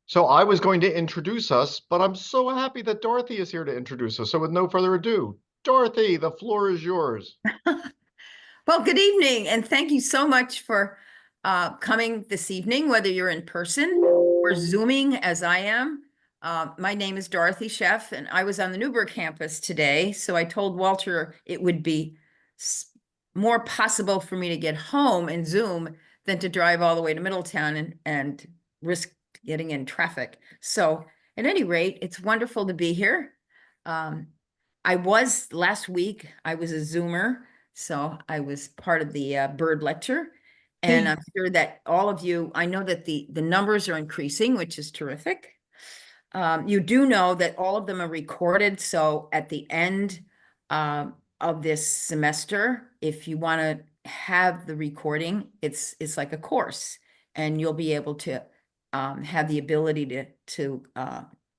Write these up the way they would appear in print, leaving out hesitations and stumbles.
So I was going to introduce us, but I'm so happy that Dorothy is here to introduce us. So with no further ado, Dorothy, the floor is yours. Well, good evening, and thank you so much for coming this evening, whether you're in person or Zooming as I am. My name is Dorothy Sheff, and I was on the Newburgh campus today, so I told Walter it would be more possible for me to get home and Zoom than to drive all the way to Middletown and risk getting in traffic. So, at any rate, it's wonderful to be here. Um, I was last week, I was a Zoomer. So I was part of the bird lecture, and I'm sure that all of you, I know that the numbers are increasing, which is terrific. You do know that all of them are recorded. So at the end of this semester, if you want to have the recording, it's like a course, and you'll be able to have the ability to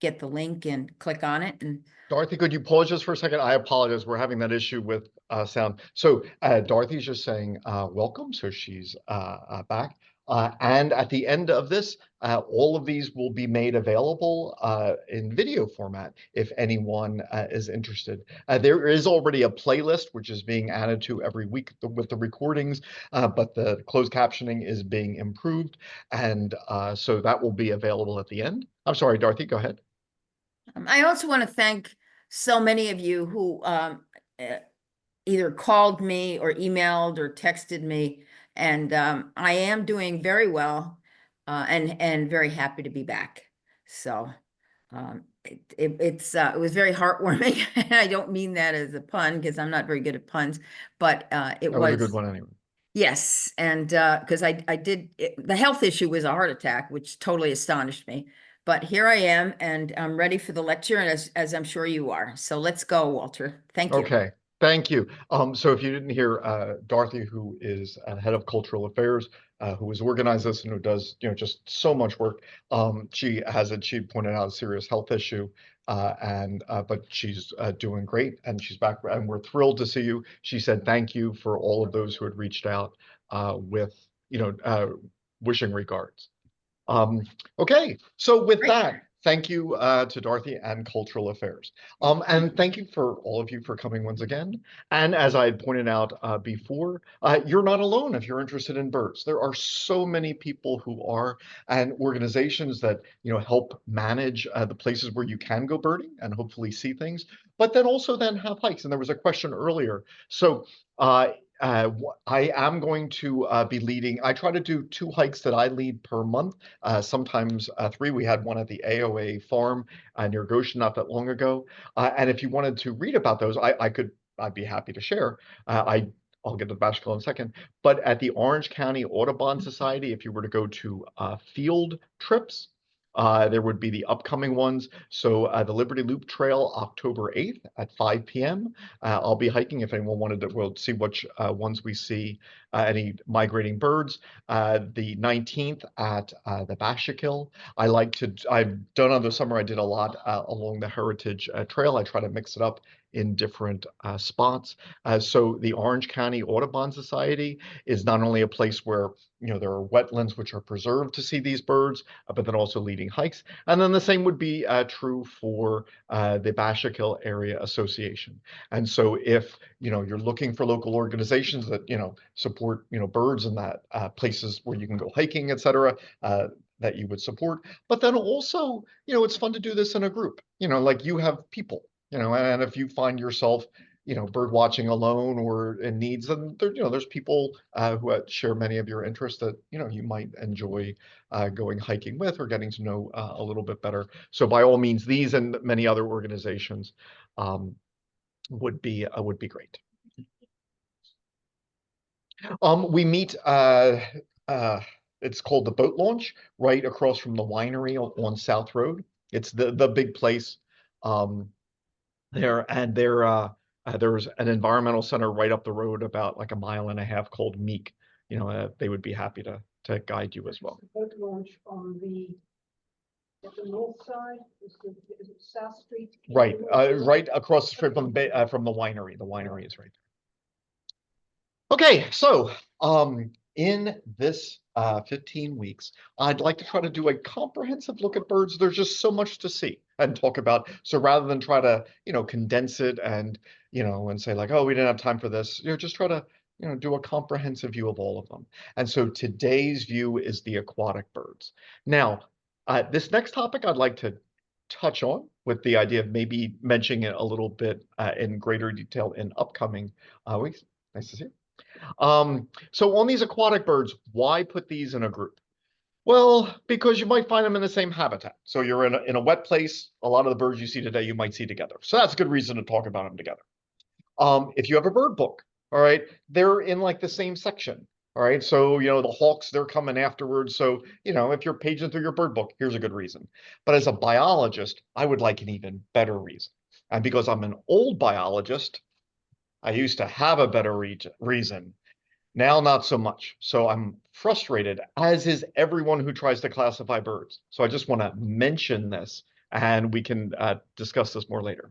get the link and click on it. And Dorothy, could you pause just for a second? I apologize. We're having that issue with sound. So Dorothy's just saying welcome. So she's back. And at the end of this, all of these will be made available in video format if anyone is interested. There is already a playlist which is being added to every week with the recordings, but the closed captioning is being improved. And so that will be available at the end. I'm sorry, Dorothy, go ahead. I also want to thank so many of you who uh, either called me or emailed or texted me, and I am doing very well, and very happy to be back. So it was very heartwarming. I don't mean that as a pun because I'm not very good at puns, but it That was a good was. one anyway. Yes, and because I did the health issue was a heart attack, which totally astonished me. But here I am, and I'm ready for the lecture, and as I'm sure you are. So let's go, Walter. Thank you. Okay, thank you. So if you didn't hear, Dorothy, who is head of cultural affairs, who has organized this and who does, just so much work. She pointed out a serious health issue, and but she's doing great, and she's back, and we're thrilled to see you. She said thank you for all of those who had reached out with, wishing regards. Um, okay, so with Great. that, thank you to Dorothy and Cultural Affairs. And thank you for all of you for coming once again. And as I had pointed out before, you're not alone if you're interested in birds. There are so many people who are, and organizations that help manage the places where you can go birding and hopefully see things, but then also then have hikes. And there was a question earlier. So uh, I am going to be leading. I try to do 2 hikes that I lead per month, sometimes 3. We had one at the AOA farm near Goshen not that long ago. And if you wanted to read about those, I'd be happy to share. I'll get to the Bashkill in a second. But at the Orange County Audubon Society, if you were to go to field trips, there would be the upcoming ones. So the Liberty Loop Trail, October 8th at 5 p.m. I'll be hiking if anyone wanted to. We'll see which ones we see, any migrating birds. The 19th at the Bashkill. I've done over the summer, I did a lot along the Heritage Trail. I try to mix it up in different spots. So the Orange County Audubon Society is not only a place where there are wetlands which are preserved to see these birds, but then also leading hikes. And then the same would be true for the Bashkill Area Association. And so if you're looking for local organizations that support birds and that places where you can go hiking, etc., that you would support. But then also, it's fun to do this in a group. Like you have people. And if you find yourself bird watching alone or in needs, and there's people who share many of your interests that you might enjoy going hiking with or getting to know a little bit better. So by all means, these and many other organizations um, would be great. We meet. Uh, it's called the Boat Launch, right across from the winery on South Road. It's the big place there, and there's an environmental center right up the road, about like a mile and a half, called Meek. They would be happy to guide you as well. Boat launch on at the north side, is it South Street? Right, right across the street from the winery. The winery is right there. Okay, so in this 15 weeks, I'd like to try to do a comprehensive look at birds. There's just so much to see and talk about. So rather than try to, condense it and, and say like, oh, we didn't have time for this, just try to, do a comprehensive view of all of them. And so today's view is the aquatic birds. Now, this next topic I'd like to touch on with the idea of maybe mentioning it a little bit in greater detail in upcoming weeks. Nice to see you. So on these aquatic birds, why put these in a group? Well, because you might find them in the same habitat. So you're in a wet place, a lot of the birds you see today, you might see together. So that's a good reason to talk about them together. If you have a bird book, all right, they're in like the same section. All right, so, the hawks, they're coming afterwards. So, if you're paging through your bird book, here's a good reason. But as a biologist, I would like an even better reason. And because I'm an old biologist, I used to have a better reason. Now, not so much. So I'm frustrated, as is everyone who tries to classify birds. So I just want to mention this, and we can discuss this more later.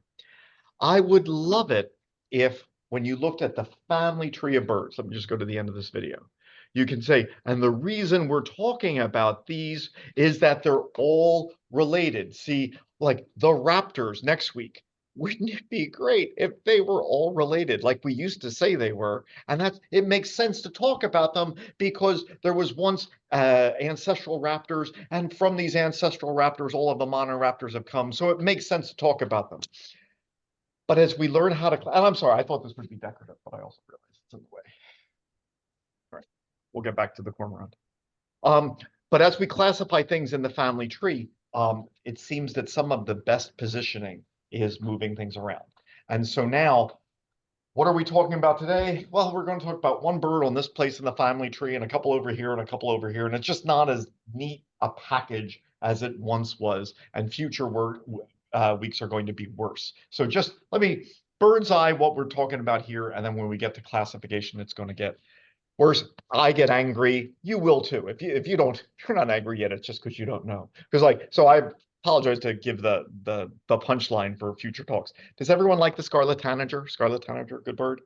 I would love it if, when you looked at the family tree of birds, let me just go to the end of this video, you can say, and the reason we're talking about these is that they're all related. See, like the raptors next week, wouldn't it be great if they were all related like we used to say they were? And it makes sense to talk about them because there was once ancestral raptors, and from these ancestral raptors, all of the modern raptors have come. So it makes sense to talk about them. But as we learn how to, and I'm sorry, I thought this would be decorative, but I also realized it's in the way. All right, we'll get back to the cormorant. But as we classify things in the family tree, it seems that some of the best positioning is moving things around. And so now, what are we talking about today? Well, we're going to talk about one bird on this place in the family tree and a couple over here and a couple over here. And it's just not as neat a package as it once was. And future weeks are going to be worse. So just let me bird's eye what we're talking about here. And then when we get to classification, it's going to get worse. I get angry. You will too. If you're not angry yet, it's just because you don't know. Because so I apologize to give the punchline for future talks. Does everyone like the scarlet tanager? Scarlet tanager, good bird.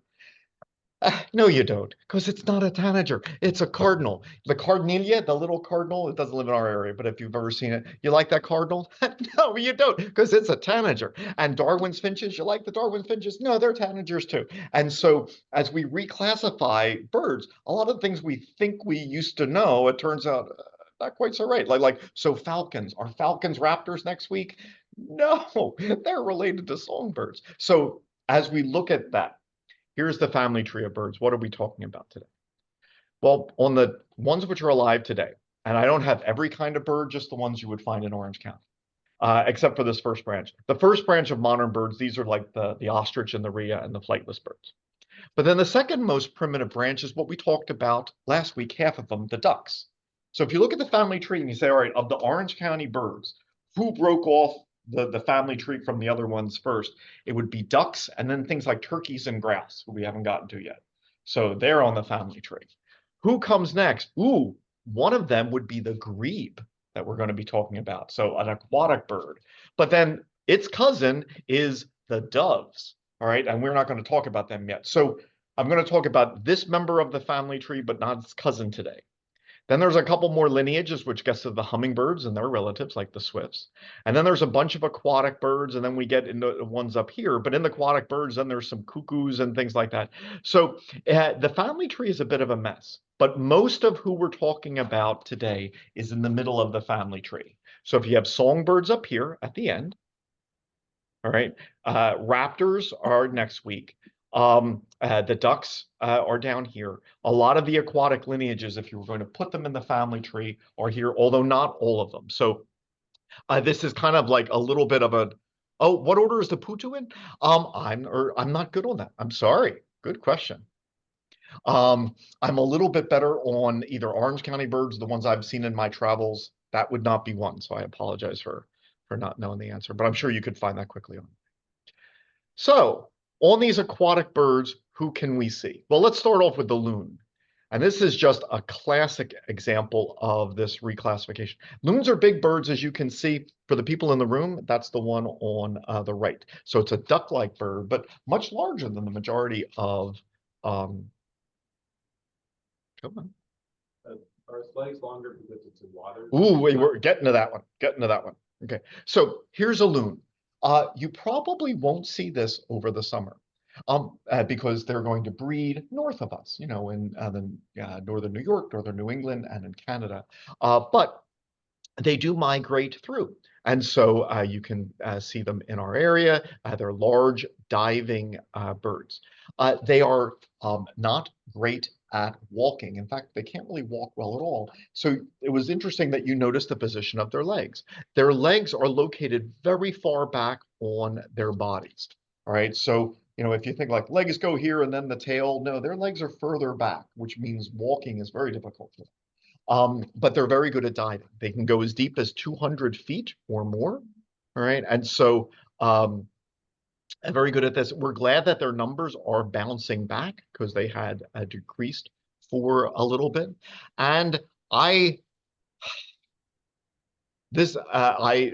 No, you don't, because it's not a tanager. It's a cardinal. The cardinilla, the little cardinal, it doesn't live in our area, but if you've ever seen it, you like that cardinal? No, you don't, because it's a tanager. And Darwin's finches, you like the Darwin finches? No, they're tanagers too. And so as we reclassify birds, a lot of things we think we used to know, it turns out not quite so right. So falcons, are falcons raptors next week? No, they're related to songbirds. So as we look at that, here's the family tree of birds. What are we talking about today? Well, on the ones which are alive today, and I don't have every kind of bird, just the ones you would find in Orange County, except for this first branch. The first branch of modern birds, these are like the ostrich and the rhea and the flightless birds. But then the second most primitive branch is what we talked about last week, half of them, the ducks. So if you look at the family tree and you say, all right, of the Orange County birds, who broke off the family tree from the other ones first? It would be ducks and then things like turkeys and grouse, who we haven't gotten to yet. So they're on the family tree. Who comes next? Ooh, one of them would be the grebe that we're going to be talking about. So an aquatic bird. But then its cousin is the doves. All right, and we're not going to talk about them yet. So I'm going to talk about this member of the family tree, but not its cousin today. Then there's a couple more lineages, which gets to the hummingbirds and their relatives, like the swifts. And then there's a bunch of aquatic birds, and then we get into the ones up here. But in the aquatic birds, then there's some cuckoos and things like that. So the family tree is a bit of a mess. But most of who we're talking about today is in the middle of the family tree. So if you have songbirds up here at the end, all right, raptors are next week. The ducks are down here. A lot of the aquatic lineages, if you were going to put them in the family tree, are here, although not all of them. So this is kind of like a little bit of a, oh, what order is the putu in? I'm not good on that. I'm sorry. Good question. I'm a little bit better on either Orange County birds, the ones I've seen in my travels. That would not be one. So I apologize for not knowing the answer, but I'm sure you could find that quickly on. So on these aquatic birds, who can we see? Well, let's start off with the loon. And this is just a classic example of this reclassification. Loons are big birds, as you can see. For the people in the room, that's the one on the right. So it's a duck-like bird, but much larger than the majority of, come on. Are its legs longer because it's in water? Ooh, we're getting to that one. Getting to that one. Okay, so here's a loon. You probably won't see this over the summer, because they're going to breed north of us, in northern New York, northern New England, and in Canada. But they do migrate through. And so you can see them in our area. They're large diving birds. They are not great at walking. In fact, they can't really walk well at all. So it was interesting that you noticed the position of their legs. Their legs are located very far back on their bodies. All right. So, if you think like legs go here and then the tail, no, their legs are further back, which means walking is very difficult for them. But they're very good at diving. They can go as deep as 200 feet or more. All right. And so very good at this. We're glad that their numbers are bouncing back because they had decreased for a little bit. And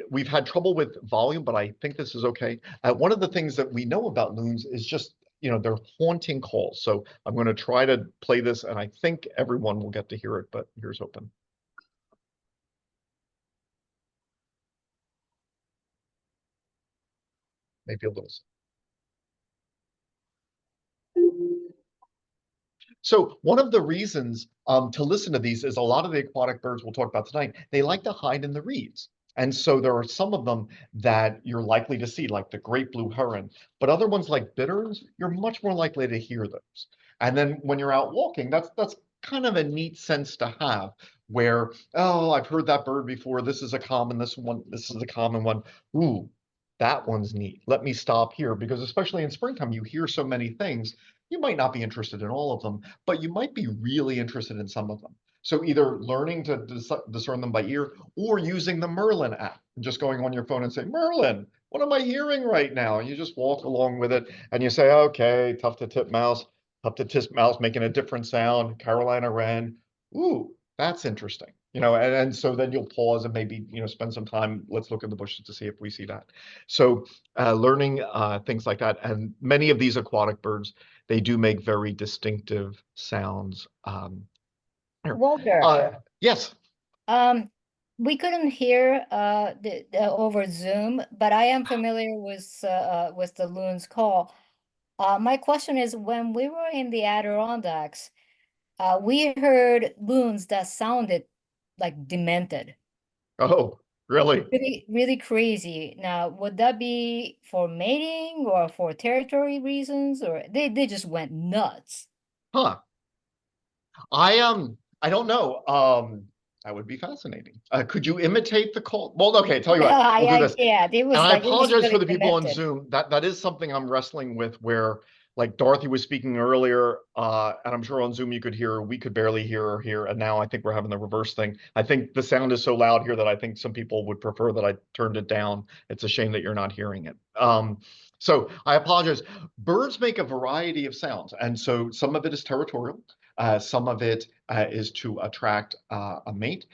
we've had trouble with volume, but I think this is okay. One of the things that we know about loons is just, they're haunting calls. So I'm going to try to play this, and I think everyone will get to hear it, but here's hoping. Maybe a little. So one of the reasons to listen to these is a lot of the aquatic birds we'll talk about tonight, they like to hide in the reeds. And so there are some of them that you're likely to see, like the great blue heron, but other ones like bitterns, you're much more likely to hear those. And then when you're out walking, that's kind of a neat sense to have where, oh, I've heard that bird before. This is a common one. Ooh, that one's neat. Let me stop here because especially in springtime, you hear so many things. You might not be interested in all of them, but you might be really interested in some of them. So either learning to discern them by ear or using the Merlin app, just going on your phone and saying, Merlin, what am I hearing right now? And you just walk along with it and you say, okay, tough to titmouse making a different sound, Carolina wren. Ooh, that's interesting. And so then you'll pause and maybe, spend some time, let's look in the bushes to see if we see that. So learning things like that. And many of these aquatic birds, they do make very distinctive sounds. Walter, Yes. we couldn't hear over Zoom, but I am familiar with the loon's call. My question is, when we were in the Adirondacks, we heard loons that sounded like demented. Oh, really? Really, really crazy. Now, would that be for mating or for territory reasons, or they just went nuts? Huh. I don't know. That would be fascinating. Could you imitate the call? Well, okay, tell you what, we'll do this. Yeah, it was And I like it was apologize for really the people on demented. Zoom. That is something I'm wrestling with where like Dorothy was speaking earlier, and I'm sure on Zoom you could hear her, we could barely hear her here. And now I think we're having the reverse thing. I think the sound is so loud here that I think some people would prefer that I turned it down. It's a shame that you're not hearing it. So I apologize. Birds make a variety of sounds. And so some of it is territorial. Some of it is to attract a mate.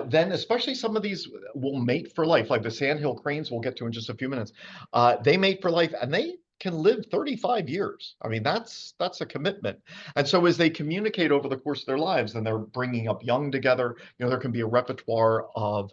Then especially some of these will mate for life, like the sandhill cranes we'll get to in just a few minutes. They mate for life and they can live 35 years. I mean, that's a commitment. And so as they communicate over the course of their lives and they're bringing up young together, there can be a repertoire of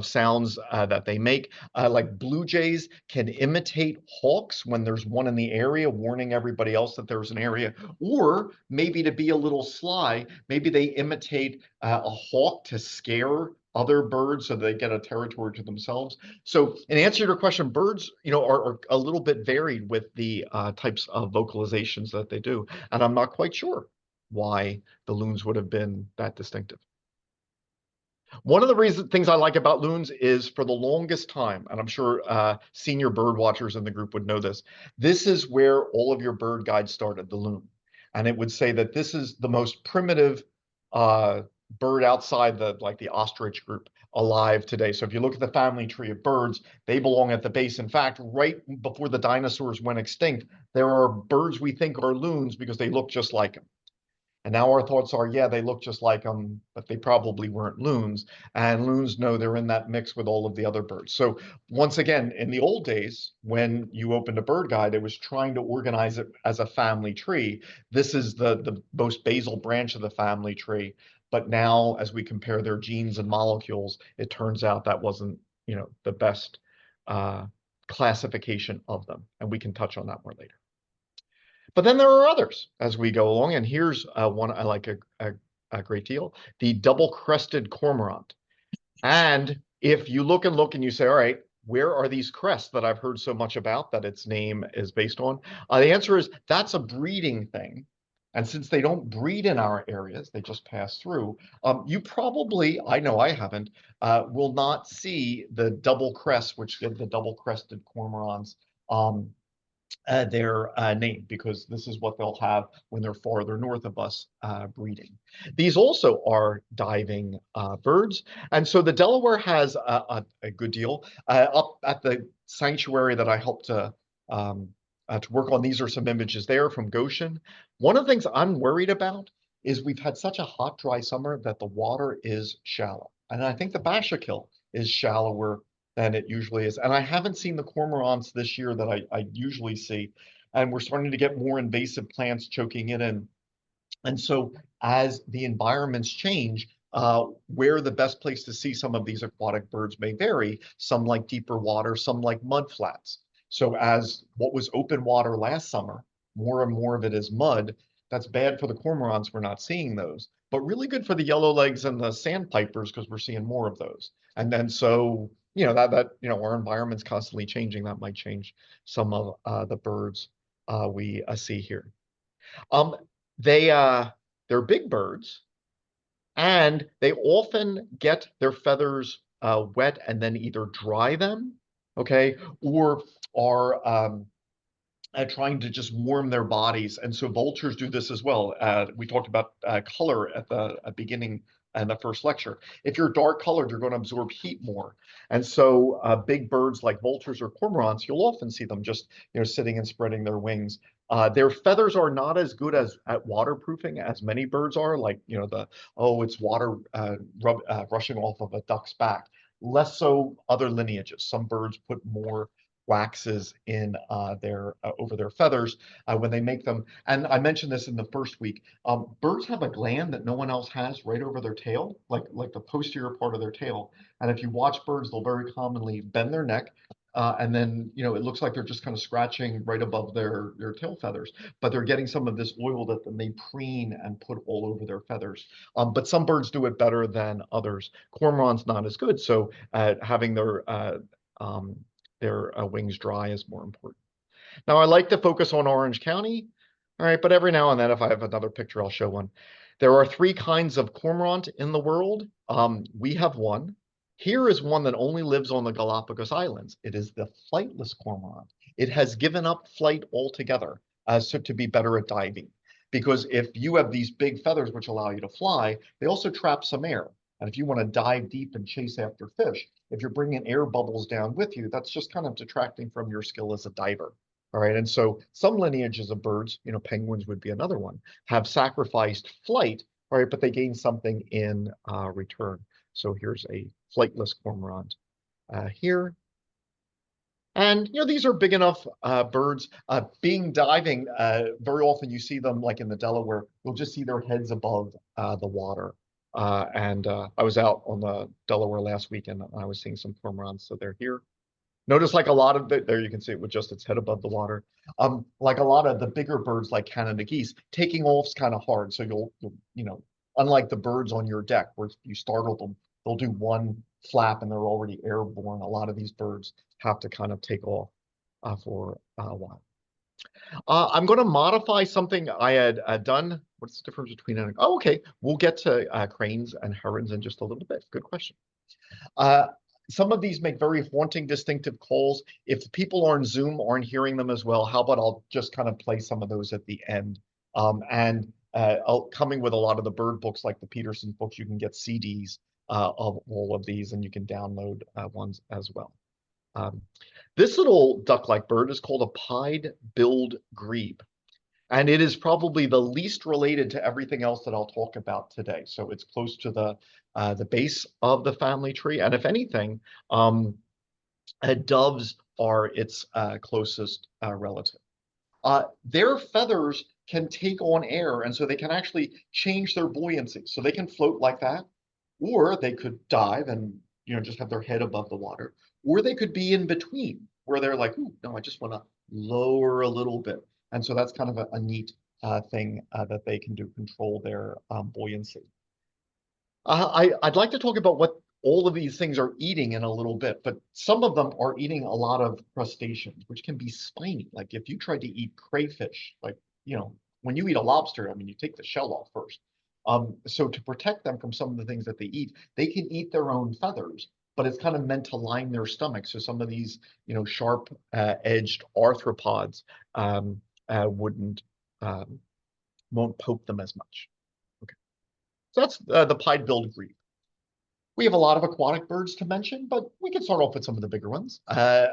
sounds that they make. Like blue jays can imitate hawks when there's one in the area, warning everybody else that there's an area, or maybe to be a little sly, maybe they imitate a hawk to scare other birds so they get a territory to themselves. So in answer to your question, birds, are a little bit varied with the types of vocalizations that they do. And I'm not quite sure why the loons would have been that distinctive. One of the things I like about loons is for the longest time, and I'm sure senior bird watchers in the group would know this is where all of your bird guides started, the loon. And it would say that this is the most primitive bird outside the ostrich group alive today. So if you look at the family tree of birds, they belong at the base. In fact, right before the dinosaurs went extinct, there are birds we think are loons because they look just like them. And now our thoughts are, yeah, they look just like them, but they probably weren't loons. And loons know they're in that mix with all of the other birds. So once again, in the old days, when you opened a bird guide, it was trying to organize it as a family tree. This is the most basal branch of the family tree. But now, as we compare their genes and molecules, it turns out that wasn't, the best classification of them. And we can touch on that more later. But then there are others as we go along. And here's one I like a great deal, the double-crested cormorant. And if you look and you say, all right, where are these crests that I've heard so much about that its name is based on? The answer is that's a breeding thing. And since they don't breed in our areas, they just pass through, you probably, I know I haven't, will not see the double crest, which give the double-crested cormorants their name, because this is what they'll have when they're farther north of us breeding. These also are diving birds. And so the Delaware has a good deal. Up at the sanctuary that I helped to work on, these are some images there from Goshen. One of the things I'm worried about is we've had such a hot, dry summer that the water is shallow. And I think the Bashakil is shallower than it usually is. And I haven't seen the cormorants this year that I usually see. And we're starting to get more invasive plants choking it in. And so as the environments change, where the best place to see some of these aquatic birds may vary. Some like deeper water, some like mud flats. So as what was open water last summer, more and more of it is mud. That's bad for the cormorants. We're not seeing those, but really good for the yellowlegs and the sandpipers because we're seeing more of those. And then so, our environment's constantly changing. That might change some of the birds we see here. They're big birds, and they often get their feathers wet and then either dry them, okay, or are trying to just warm their bodies. And so vultures do this as well. We talked about color at the beginning in the first lecture. If you're dark colored, you're going to absorb heat more. And so big birds like vultures or cormorants, you'll often see them just sitting and spreading their wings. Their feathers are not as good at waterproofing as many birds are, like it's water rushing off of a duck's back. Less so other lineages. Some birds put more waxes in over their feathers when they make them. And I mentioned this in the first week. Birds have a gland that no one else has right over their tail, like the posterior part of their tail. And if you watch birds, they'll very commonly bend their neck. And then, it looks like they're just kind of scratching right above their tail feathers, but they're getting some of this oil that then they preen and put all over their feathers. But some birds do it better than others. Cormorants not as good. So having their wings dry is more important. Now, I like to focus on Orange County, all right, but every now and then, if I have another picture, I'll show one. There are 3 kinds of cormorant in the world. We have one. Here is one that only lives on the Galapagos Islands. It is the flightless cormorant. It has given up flight altogether so to be better at diving. Because if you have these big feathers which allow you to fly, they also trap some air. And if you want to dive deep and chase after fish, if you're bringing air bubbles down with you, that's just kind of detracting from your skill as a diver. All right. And so some lineages of birds, penguins would be another one, have sacrificed flight, all right, but they gain something in return. So here's a flightless cormorant here. And, these are big enough birds. Being diving, very often you see them like in the Delaware, you'll just see their heads above the water. I was out on the Delaware last weekend and I was seeing some cormorants, so they're here. Notice like a lot of there you can see it with just its head above the water. Like a lot of the bigger birds like Canada geese, taking off's kind of hard. So you'll unlike the birds on your deck where you startle them, they'll do one flap and they're already airborne. A lot of these birds have to kind of take off for a while. I'm going to modify something I had done. What's the difference between oh, okay. We'll get to cranes and herons in just a little bit. Good question. Some of these make very haunting, distinctive calls. If people on Zoom aren't hearing them as well, how about I'll just kind of play some of those at the end. Coming with a lot of the bird books, like the Peterson books, you can get CDs of all of these, and you can download ones as well. This little duck-like bird is called a pied-billed grebe, and it is probably the least related to everything else that I'll talk about today. So it's close to the base of the family tree, and if anything, doves are its closest relative. Their feathers can take on air, and so they can actually change their buoyancy. So they can float like that, or they could dive and just have their head above the water, or they could be in between where they're like, ooh, no, I just want to lower a little bit. And so that's kind of a neat thing that they can do, control their buoyancy. I'd like to talk about what all of these things are eating in a little bit, but some of them are eating a lot of crustaceans, which can be spiny. Like if you tried to eat crayfish, like, when you eat a lobster, I mean, you take the shell off first. So to protect them from some of the things that they eat, they can eat their own feathers, but it's kind of meant to line their stomach. So some of these, sharp edged arthropods wouldn't won't poke them as much. Okay, so that's the pied-billed grebe. We have a lot of aquatic birds to mention, but we can start off with some of the bigger ones,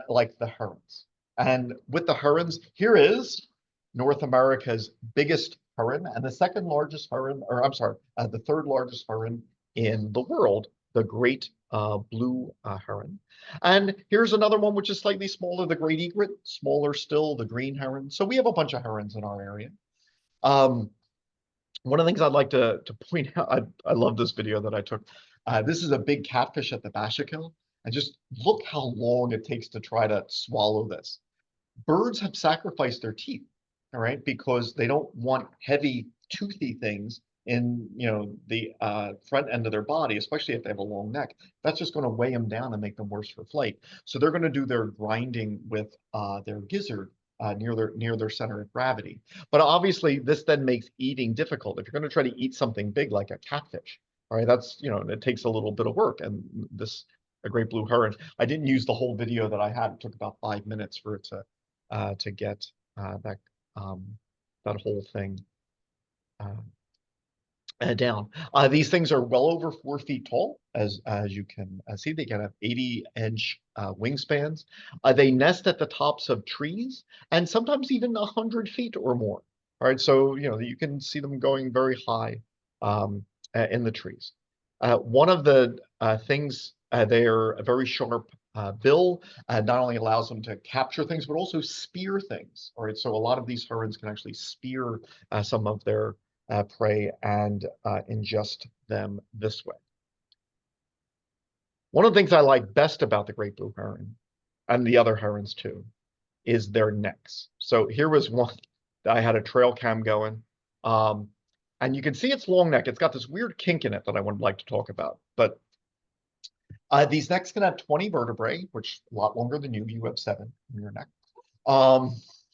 like the herons. And with the herons, here is North America's biggest heron and the second largest heron, or I'm sorry, the third largest heron in the world, the great blue heron. And here's another one which is slightly smaller, the great egret, smaller still, the green heron. So we have a bunch of herons in our area. One of the things I'd like to point out, I love this video that I took. This is a big catfish at the Bashkill, and just look how long it takes to try to swallow this. Birds have sacrificed their teeth, all right, because they don't want heavy, toothy things in the front end of their body, especially if they have a long neck. That's just going to weigh them down and make them worse for flight. So they're going to do their grinding with their gizzard near their center of gravity. But obviously, this then makes eating difficult. If you're going to try to eat something big like a catfish, all right, that's it takes a little bit of work. And a great blue heron, I didn't use the whole video that I had. It took about 5 minutes for it to get that whole thing down. These things are well over 4 feet tall, as you can see. They can have 80-inch wingspans. They nest at the tops of trees, and sometimes even 100 feet or more. All right, so you can see them going very high in the trees. One of the things, they're a very sharp bill, not only allows them to capture things, but also spear things. All right, so a lot of these herons can actually spear some of their prey and ingest them this way. One of the things I like best about the great blue heron, and the other herons too, is their necks. So here was one that I had a trail cam going, and you can see its long neck. It's got this weird kink in it that I would like to talk about. But these necks can have 20 vertebrae, which is a lot longer than you. You have 7 in your neck.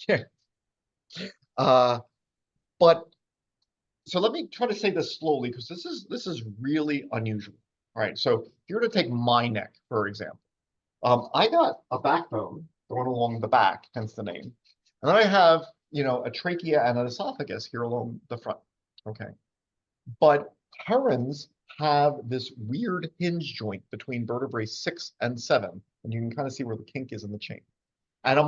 Yeah. But so let me try to say this slowly, because this is really unusual. All right, so if you were to take my neck, for example, I got a backbone going along the back, hence the name. And then I have, a trachea and an esophagus here along the front. Okay. But herons have this weird hinge joint between vertebrae 6 and 7. And you can kind of see where the kink is in the chain. And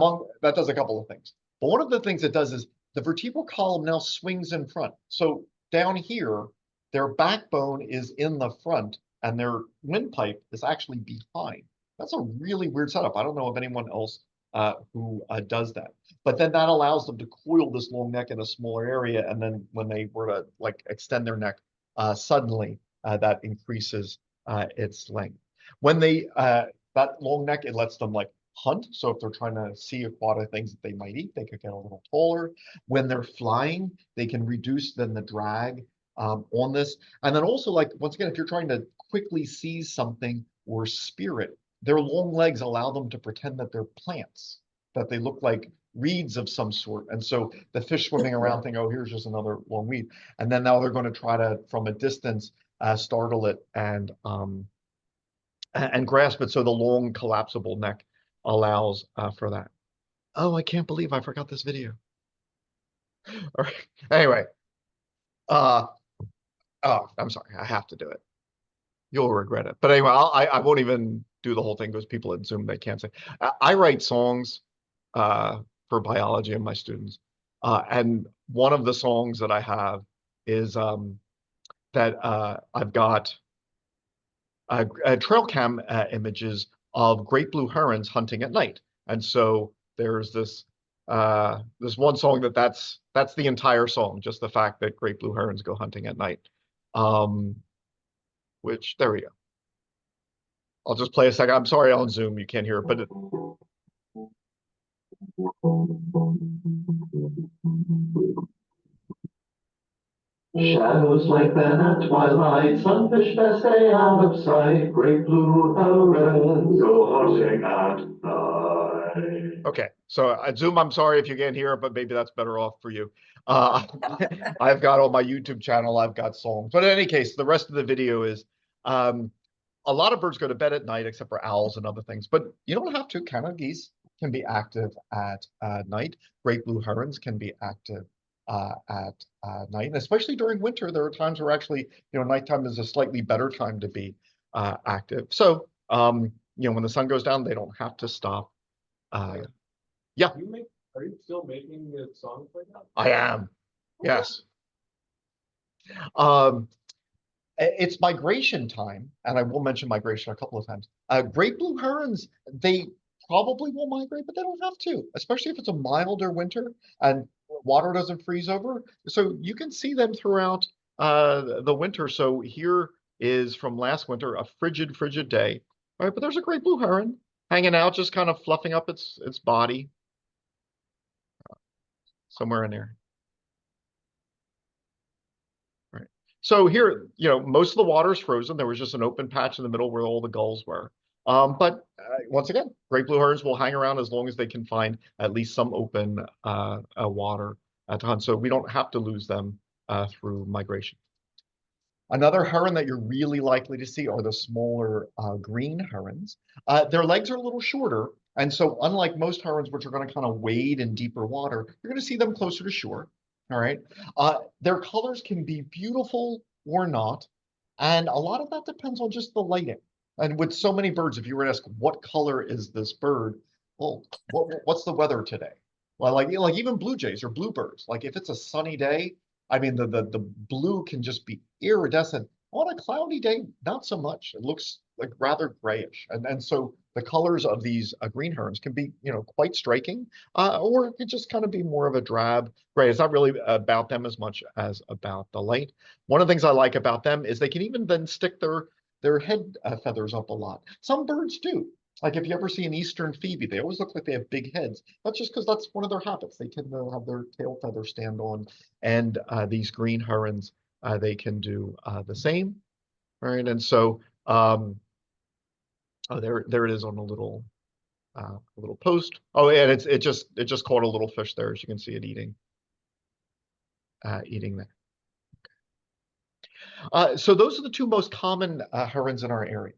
that does a couple of things. But one of the things it does is the vertebral column now swings in front. So down here, their backbone is in the front and their windpipe is actually behind. That's a really weird setup. I don't know of anyone else who does that. But then that allows them to coil this long neck in a smaller area. And then when they were to extend their neck, suddenly that increases its length. When that long neck, it lets them hunt. So if they're trying to see aquatic things that they might eat, they could get a little taller. When they're flying, they can reduce then the drag on this. And then also, once again, if you're trying to quickly seize something or spear it, their long legs allow them to pretend that they're plants, that they look like reeds of some sort. And so the fish swimming around think, oh, here's just another long weed. And then now they're going to try to, from a distance, startle it and grasp it. So the long collapsible neck allows for that. Oh, I can't believe I forgot this video. All right. Anyway, oh, I'm sorry. I have to do it. You'll regret it. But anyway, I won't even do the whole thing because people at Zoom, they can't say. I write songs for biology and my students. And one of the songs that I have is that I've got trail cam images of great blue herons hunting at night. And so there's this There's one song that's the entire song, just the fact that great blue herons go hunting at night. Which there we go. I'll just play a second. I'm sorry on Zoom you can't hear it, but Shadows lengthen at twilight, sunfish best stay out of sight, great blue herons go hunting at night. okay. So Zoom, I'm sorry if you can't hear it, but maybe that's better off for you. I've got on my YouTube channel, I've got songs. But in any case, the rest of the video is a lot of birds go to bed at night, except for owls and other things. But you don't have to. Canada geese can be active at night. Great blue herons can be active at night, and especially during winter, there are times where actually, nighttime is a slightly better time to be active. So, when the sun goes down, they don't have to stop. Yeah, Are you still making the songs right now? I am. Yes. Um, it's migration time, and I will mention migration a couple of times. Great blue herons, they probably will migrate, but they don't have to, especially if it's a milder winter and water doesn't freeze over. So you can see them throughout the winter. So here is from last winter, a frigid, frigid day. All right, but there's a great blue heron hanging out, just kind of fluffing up its body somewhere in there. Right. So here, most of the water is frozen. There was just an open patch in the middle where all the gulls were. But once again, great blue herons will hang around as long as they can find at least some open water to hunt. So we don't have to lose them through migration. Another heron that you're really likely to see are the smaller green herons. Their legs are a little shorter, and so unlike most herons, which are going to kind of wade in deeper water, you're going to see them closer to shore. All right. Their colors can be beautiful or not, and a lot of that depends on just the lighting. And with so many birds, if you were to ask what color is this bird, well, what's the weather today? Well, like even blue jays or bluebirds, like if it's a sunny day, I mean the blue can just be iridescent. On a cloudy day, not so much. It looks like rather grayish, and so the colors of these green herons can be quite striking, or it could just kind of be more of a drab gray. It's not really about them as much as about the light. One of the things I like about them is they can even then stick their head feathers up a lot. Some birds do. Like if you ever see an eastern phoebe, they always look like they have big heads. That's just because that's one of their habits. They tend to have their tail feathers stand on, and these green herons, they can do the same. All right, and so oh, there it is on a little post. Oh, yeah, and it just caught a little fish there, as you can see it eating that. So those are the two most common herons in our area.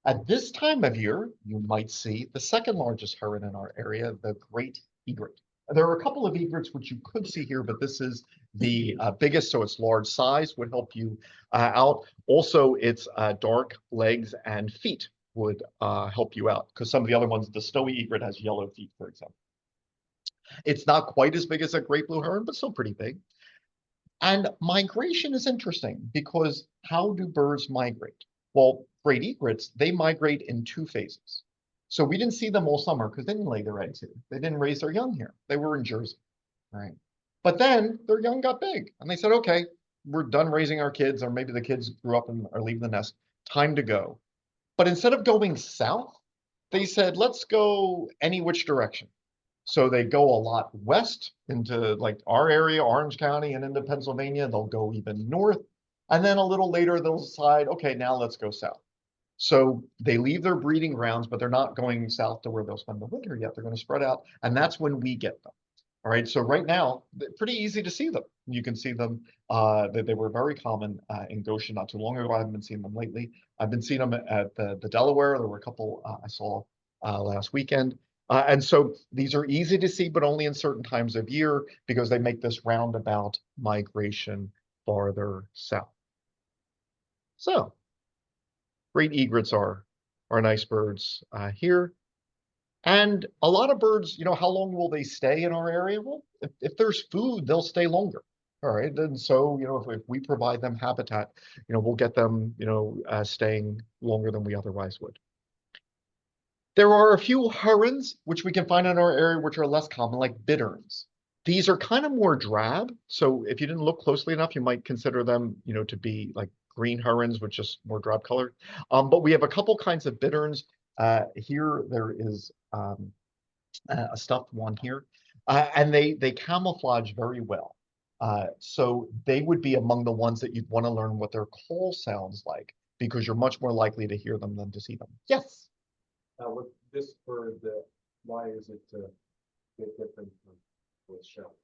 At this time of year, you might see the second largest heron in our area, the great egret. There are a couple of egrets which you could see here, but this is the biggest, so its large size would help you out. Also, its dark legs and feet would help you out, because some of the other ones, the snowy egret has yellow feet, for example. It's not quite as big as a great blue heron, but still pretty big. And migration is interesting because how do birds migrate? Well, great egrets, they migrate in two phases. So we didn't see them all summer because they didn't lay their eggs here. They didn't raise their young here. They were in Jersey, right? But then their young got big and they said, okay, we're done raising our kids, or maybe the kids grew up and are leaving the nest, time to go. But instead of going south, they said, let's go any which direction. So they go a lot west into like our area, Orange County, and into Pennsylvania. They'll go even north. And then a little later, they'll decide, okay, now let's go south. So they leave their breeding grounds, but they're not going south to where they'll spend the winter yet. They're going to spread out. And that's when we get them. All right. So right now, pretty easy to see them. You can see them. They were very common in Goshen not too long ago. I haven't been seeing them lately. I've been seeing them at the Delaware. There were a couple I saw last weekend. And so these are easy to see, but only in certain times of year because they make this roundabout migration farther south. So great egrets are nice birds here. And a lot of birds, how long will they stay in our area? Well, if there's food, they'll stay longer. All right. And so, if we provide them habitat, we'll get them, staying longer than we otherwise would. There are a few herons, which we can find in our area, which are less common, like bitterns. These are kind of more drab. So if you didn't look closely enough, you might consider them, to be like green herons, which is more drab colored. But we have a couple kinds of bitterns. Here there is a stuffed one here, and they camouflage very well. So they would be among the ones that you'd want to learn what their call sounds like, because you're much more likely to hear them than to see them. Yes. With this bird, why is it a bit different from with shell?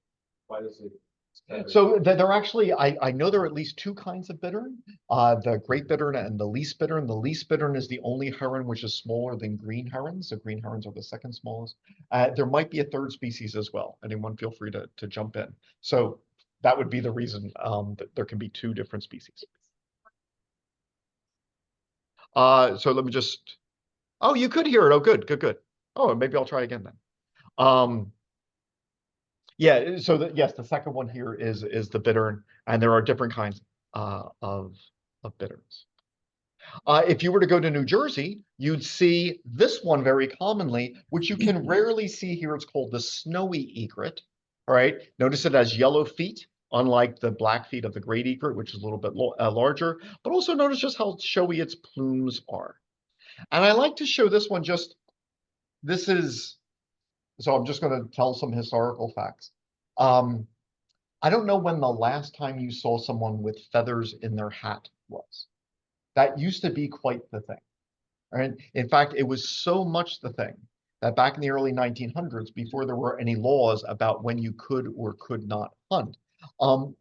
Why does it? So they're actually, I know there are at least two kinds of bittern, the great bittern and the least bittern. The least bittern is the only heron which is smaller than green herons. The green herons are the second smallest. There might be a third species as well. Anyone feel free to jump in. So that would be the reason that there can be two different species. So let me just, oh, you could hear it. Oh, good, good, good. Oh, maybe I'll try again then. Yeah, so yes, the second one here is the bittern, and there are different kinds of bitterns. If you were to go to New Jersey, you'd see this one very commonly, which you can rarely see here. It's called the snowy egret. All right, notice it has yellow feet, unlike the black feet of the great egret, which is a little bit larger. But also notice just how showy its plumes are. And I like to show this one just. This is. So I'm just going to tell some historical facts. I don't know when the last time you saw someone with feathers in their hat was. That used to be quite the thing. Right? In fact, it was so much the thing that back in the early 1900s, before there were any laws about when you could or could not hunt,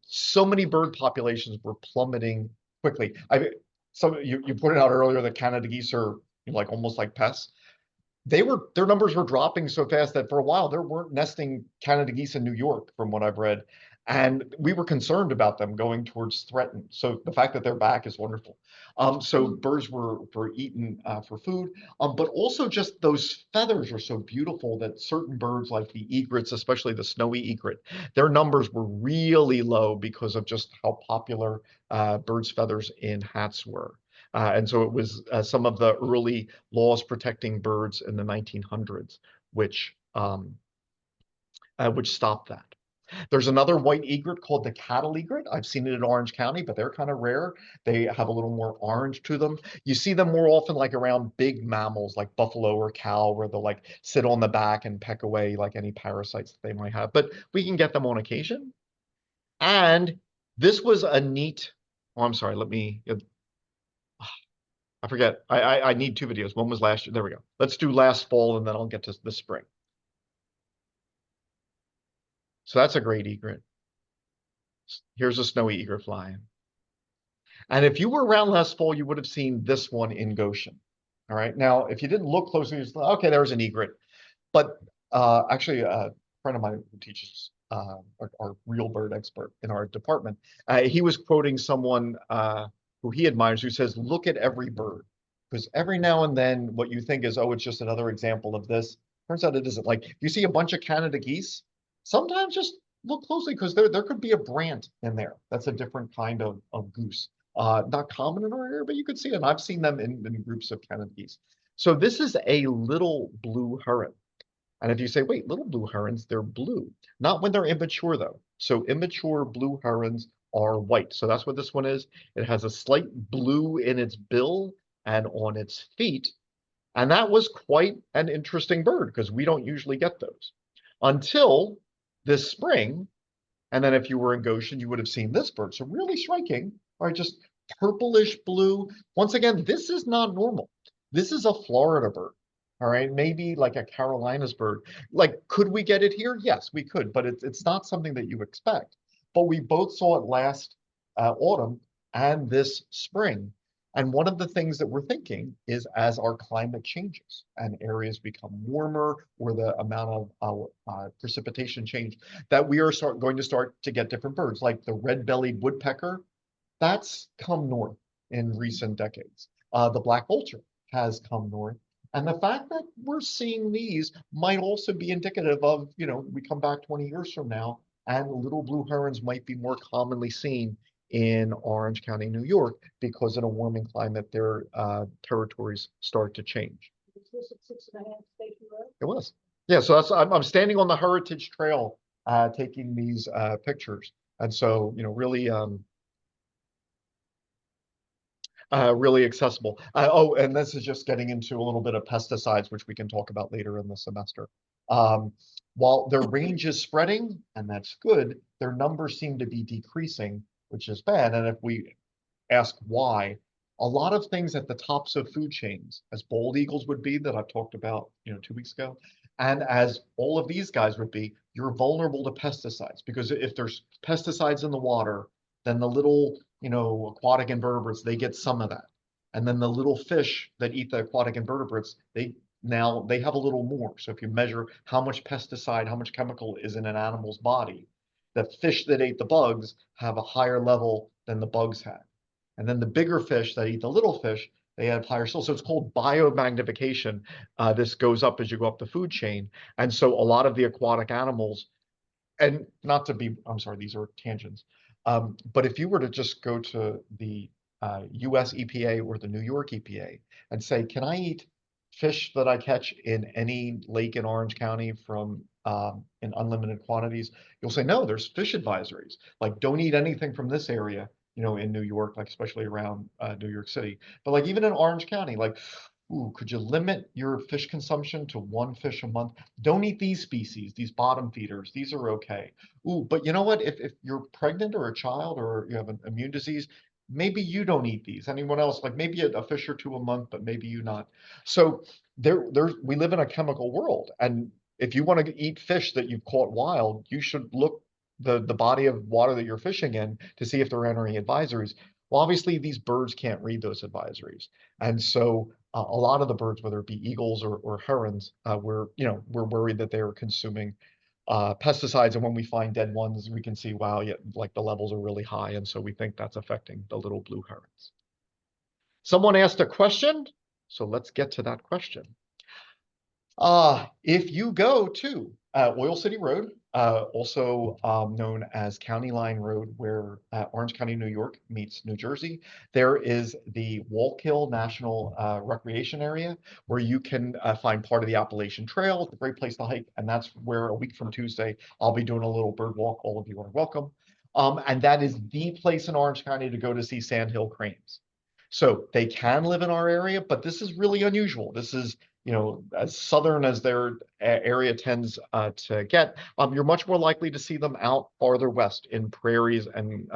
so many bird populations were plummeting quickly. You pointed out earlier that Canada geese are like almost like pests. Their numbers were dropping so fast that for a while there weren't nesting Canada geese in New York, from what I've read. And we were concerned about them going towards threatened. So the fact that they're back is wonderful. So birds were eaten for food, but also just those feathers are so beautiful that certain birds like the egrets, especially the snowy egret, their numbers were really low because of just how popular birds' feathers in hats were. And so it was some of the early laws protecting birds in the 1900s, which stopped that. There's another white egret called the cattle egret. I've seen it in Orange County, but they're kind of rare. They have a little more orange to them. You see them more often like around big mammals like buffalo or cow, where they'll like sit on the back and peck away like any parasites that they might have. But we can get them on occasion. And this was a neat, oh, I'm sorry, I forget. I need two videos. One was last year. There we go. Let's do last fall, and then I'll get to the spring. So that's a great egret. Here's a snowy egret flying. And if you were around last fall, you would have seen this one in Goshen. All right. Now, if you didn't look closely, you just thought, okay, there's an egret. But actually, a friend of mine who teaches our real bird expert in our department, he was quoting someone who he admires, who says, look at every bird. Because every now and then what you think is, oh, it's just another example of this. Turns out it isn't. Like, if you see a bunch of Canada geese, sometimes just look closely, because there could be a brant in there. That's a different kind of goose. Not common in our area, but you could see them. I've seen them in groups of Canada geese. So this is a little blue heron. And if you say, wait, little blue herons, they're blue. Not when they're immature, though. So immature blue herons are white. So that's what this one is. It has a slight blue in its bill and on its feet. And that was quite an interesting bird, because we don't usually get those until this spring. And then if you were in Goshen, you would have seen this bird. So really striking, all right, just purplish blue. Once again, this is not normal. This is a Florida bird. All right, maybe like a Carolinas bird. Like, could we get it here? Yes, we could, but it's not something that you expect. But we both saw it last autumn and this spring. And one of the things that we're thinking is, as our climate changes and areas become warmer, or the amount of precipitation change, that we are going to start to get different birds, like the red-bellied woodpecker. That's come north in recent decades. The black vulture has come north. And the fact that we're seeing these might also be indicative of, we come back 20 years from now, and little blue herons might be more commonly seen in Orange County, New York, because in a warming climate, their territories start to change. Was this at 6.5 Station Road? It was. Yeah, so I'm standing on the Heritage Trail, taking these pictures. And so, really, really accessible. Oh, and this is just getting into a little bit of pesticides, which we can talk about later in the semester. Um, while their range is spreading, and that's good, their numbers seem to be decreasing, which is bad. And if we ask why, a lot of things at the tops of food chains, as bald eagles would be that I've talked about, 2 weeks ago, and as all of these guys would be, you're vulnerable to pesticides because if there's pesticides in the water, then the little, aquatic invertebrates, they get some of that. And then the little fish that eat the aquatic invertebrates, they have a little more. So if you measure how much pesticide, how much chemical is in an animal's body, the fish that ate the bugs have a higher level than the bugs had. And then the bigger fish that eat the little fish, they have higher still. So it's called biomagnification. This goes up as you go up the food chain. And so a lot of the aquatic animals, and not to be, I'm sorry, these are tangents. But if you were to just go to the US EPA or the New York EPA and say, can I eat fish that I catch in any lake in Orange County from in unlimited quantities? You'll say, no, there's fish advisories. Like, don't eat anything from this area, in New York, like especially around New York City. But like even in Orange County, like, ooh, could you limit your fish consumption to 1 fish a month? Don't eat these species, these bottom feeders. These are okay. Ooh, but you know what? If you're pregnant or a child or you have an immune disease, maybe you don't eat these. Anyone else, like maybe a fish or two a month, but maybe you not. So we live in a chemical world, and if you want to eat fish that you've caught wild, you should look the body of water that you're fishing in to see if they're entering advisories. Well, obviously these birds can't read those advisories, and so a lot of the birds, whether it be eagles or herons, we're worried that they are consuming pesticides. And when we find dead ones, we can see, wow, yeah, like the levels are really high. And so we think that's affecting the little blue herons. Someone asked a question, so let's get to that question. If you go to Oil City Road, also known as County Line Road, where Orange County, New York meets New Jersey, there is the Wallkill National Recreation Area where you can find part of the Appalachian Trail. It's a great place to hike, and that's where a week from Tuesday, I'll be doing a little bird walk. All of you are welcome. And that is the place in Orange County to go to see sandhill cranes. So they can live in our area, but this is really unusual. This is as southern as their area tends to get, you're much more likely to see them out farther west in prairies and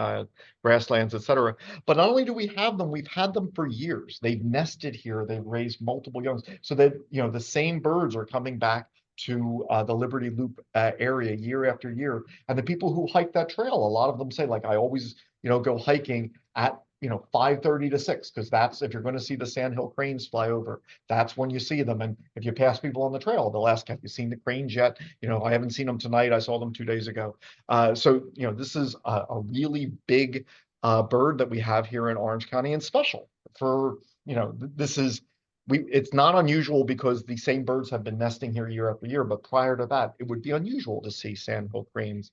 grasslands, etc. But not only do we have them, we've had them for years. They've nested here. They've raised multiple young, so that the same birds are coming back to the Liberty Loop area year after year. And the people who hike that trail, a lot of them say, like, I always go hiking at 5:30 to 6, because that's if you're going to see the sandhill cranes fly over, that's when you see them. And if you pass people on the trail, they'll ask, have you seen the cranes yet? I haven't seen them tonight. I saw them 2 days ago. So this is a really big bird that we have here in Orange County, and special for, this is, it's not unusual because the same birds have been nesting here year after year, but prior to that, it would be unusual to see sandhill cranes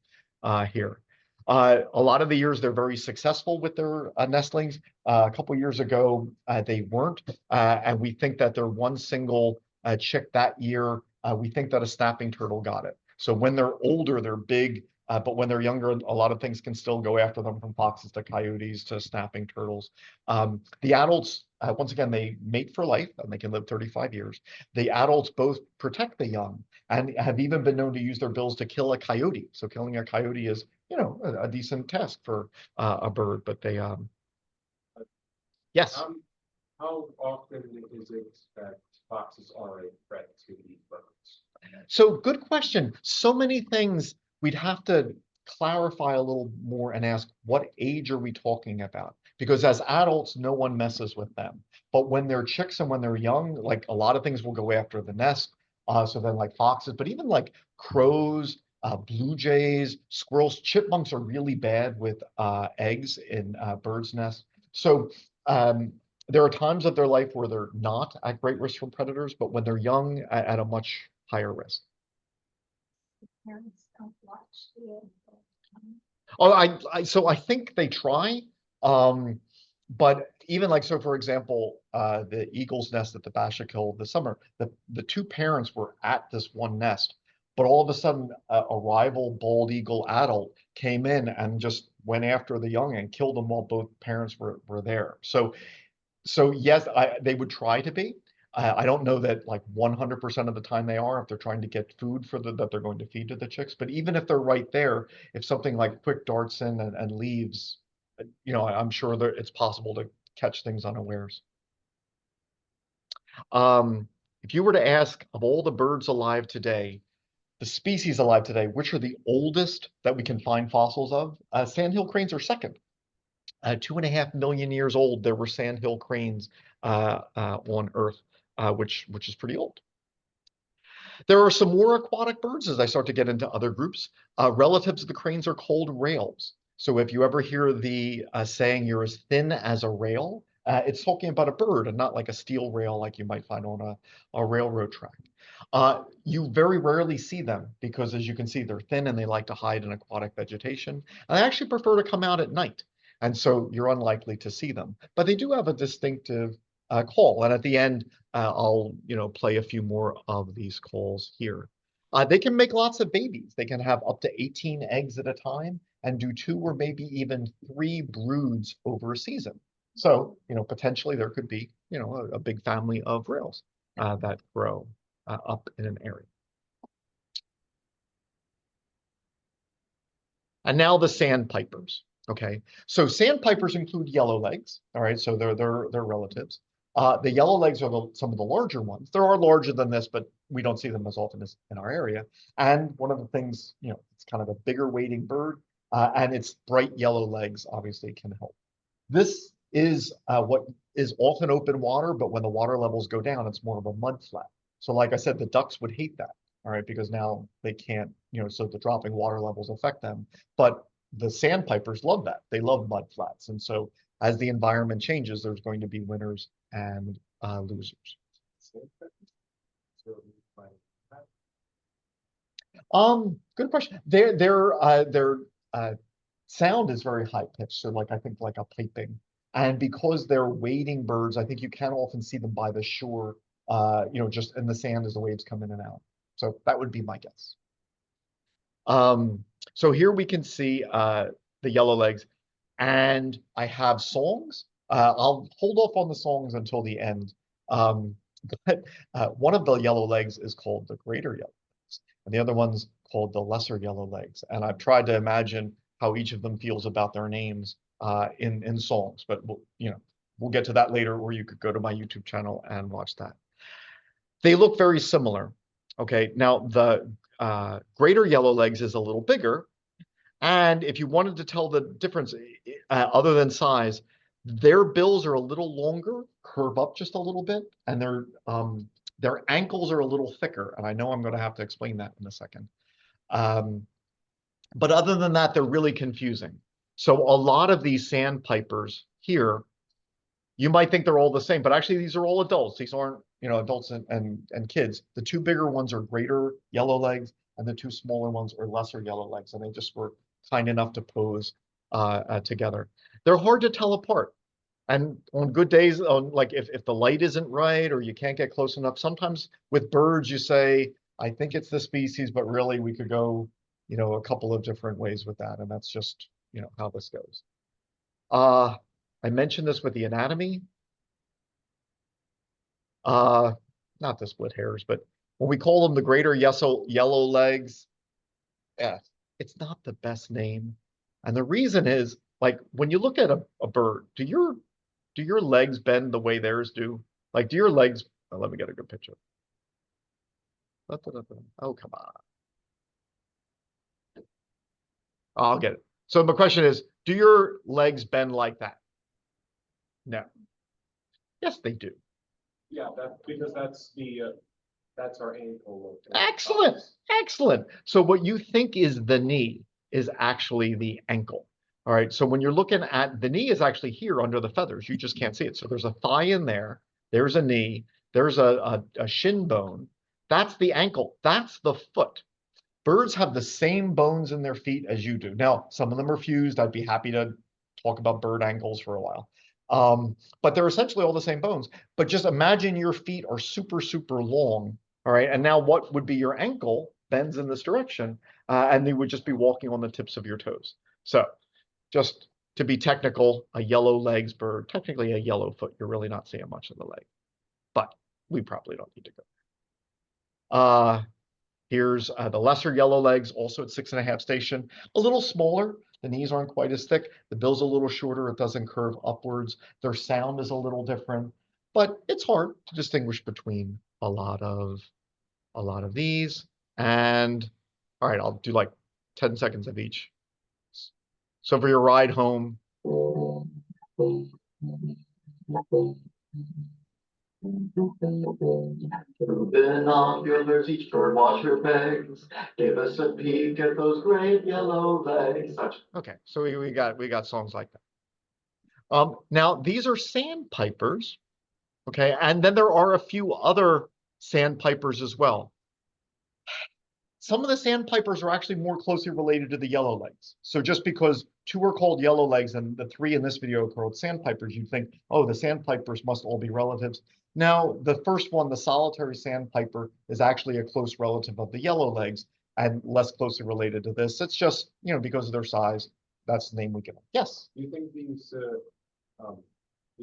here. A lot of the years they're very successful with their nestlings. A couple years ago, they weren't, and we think that their one single chick that year, we think that a snapping turtle got it. So when they're older, they're big, but when they're younger, a lot of things can still go after them, from foxes to coyotes to snapping turtles. The adults, once again, they mate for life and they can live 35 years. The adults both protect the young and have even been known to use their bills to kill a coyote. So killing a coyote is a decent task for a bird, but they yes. How often is it that foxes are a threat to these birds? So good question. So many things we'd have to clarify a little more and ask, what age are we talking about? Because as adults, no one messes with them. But when they're chicks and when they're young, like a lot of things will go after the nest. So then like foxes, but even like crows, blue jays, squirrels, chipmunks are really bad with eggs in birds' nests. So there are times of their life where they're not at great risk from predators, but when they're young, at a much higher risk. Parents don't watch the. Oh, so I think they try, but even like, so for example, the eagle's nest at the Bashik this summer, the two parents were at this one nest, but all of a sudden a rival bald eagle adult came in and just went after the young and killed them while both parents were there. So yes, they would try to be. I don't know that like 100% of the time they are if they're trying to get food for that they're going to feed to the chicks. But even if they're right there, if something like quick darts in and leaves, I'm sure that it's possible to catch things unawares. If you were to ask of all the birds alive today, the species alive today, which are the oldest that we can find fossils of, sandhill cranes are second. 2.5 million years old, there were sandhill cranes on Earth, which is pretty old. There are some more aquatic birds as I start to get into other groups. Relatives of the cranes are called rails. So if you ever hear the saying, "You're as thin as a rail," it's talking about a bird and not like a steel rail like you might find on a railroad track. You very rarely see them because, as you can see, they're thin and they like to hide in aquatic vegetation. And they actually prefer to come out at night. And so you're unlikely to see them. But they do have a distinctive call. And at the end, I'll play a few more of these calls here. They can make lots of babies. They can have up to 18 eggs at a time and do 2 or maybe even 3 broods over a season. So, potentially there could be, a big family of rails that grow up in an area. And now the sandpipers. Okay, so sandpipers include yellowlegs. All right, so they're relatives. The yellowlegs are some of the larger ones. There are larger than this, but we don't see them as often as in our area. And one of the things, it's kind of a bigger wading bird, and its bright yellow legs obviously can help. This is what is often open water, but when the water levels go down, it's more of a mud flat. So like I said, the ducks would hate that, all right, because now they can't, so the dropping water levels affect them. But the sandpipers love that. They love mud flats. And so as the environment changes, there's going to be winners and losers. Good question. Their sound is very high pitched. So I think like a piping. And because they're wading birds, I think you can often see them by the shore, just in the sand as the waves come in and out. So that would be my guess. So here we can see the yellowlegs, and I have songs. I'll hold off on the songs until the end. But one of the yellowlegs is called the greater yellowlegs, and the other one's called the lesser yellowlegs. And I've tried to imagine how each of them feels about their names in songs, but we'll get to that later, or you could go to my YouTube channel and watch that. They look very similar. Okay, now the greater yellowlegs is a little bigger, and if you wanted to tell the difference, other than size, their bills are a little longer, curve up just a little bit, and their ankles are a little thicker. And I know I'm going to have to explain that in a second. But other than that, they're really confusing. So a lot of these sandpipers here, you might think they're all the same, but actually these are all adults. These aren't, adults and kids. The 2 bigger ones are greater yellowlegs, and the 2 smaller ones are lesser yellowlegs, and they just were kind enough to pose together. They're hard to tell apart. And on good days, like if the light isn't right or you can't get close enough, sometimes with birds you say, I think it's the species, but really we could go, a couple of different ways with that. And that's just, how this goes. I mentioned this with the anatomy. Not the split hairs, but when we call them the greater yellow legs, yeah, it's not the best name. And the reason is, like, when you look at a bird, do your legs bend the way theirs do? Like, do your legs, let me get a good picture. Oh, come on. I'll get it. So my question is, do your legs bend like that? No. Yes, they do. Yeah, because that's our ankle. Excellent. Excellent. So what you think is the knee is actually the ankle. All right. So when you're looking at the knee is actually here under the feathers. You just can't see it. So there's a thigh in there. There's a knee. There's a shin bone. That's the ankle. That's the foot. Birds have the same bones in their feet as you do. Now, some of them are fused. I'd be happy to talk about bird ankles for a while. But they're essentially all the same bones. But just imagine your feet are super, super long. All right. And now what would be your ankle bends in this direction, and you would just be walking on the tips of your toes. So just to be technical, a yellow legs bird, technically a yellow foot. You're really not seeing much of the leg, but we probably don't need to go. Here's the lesser yellow legs, also at 6.5 station, a little smaller. The knees aren't quite as thick. The bill's a little shorter. It doesn't curve upwards. Their sound is a little different, but it's hard to distinguish between a lot of these. And all right, I'll do like 10 seconds of each. So for your ride home, Through binoculars, each bird watcher begs, give us a peek at those great yellow legs. okay, so we got songs like that. Now these are sandpipers, okay, and then there are a few other sandpipers as well. Some of the sandpipers are actually more closely related to the yellow legs. So just because two are called yellow legs and the three in this video are called sandpipers, you'd think, oh, the sandpipers must all be relatives. Now, the first one, the solitary sandpiper, is actually a close relative of the yellow legs and less closely related to this. It's just, because of their size, that's the name we give them. Yes? Do you think these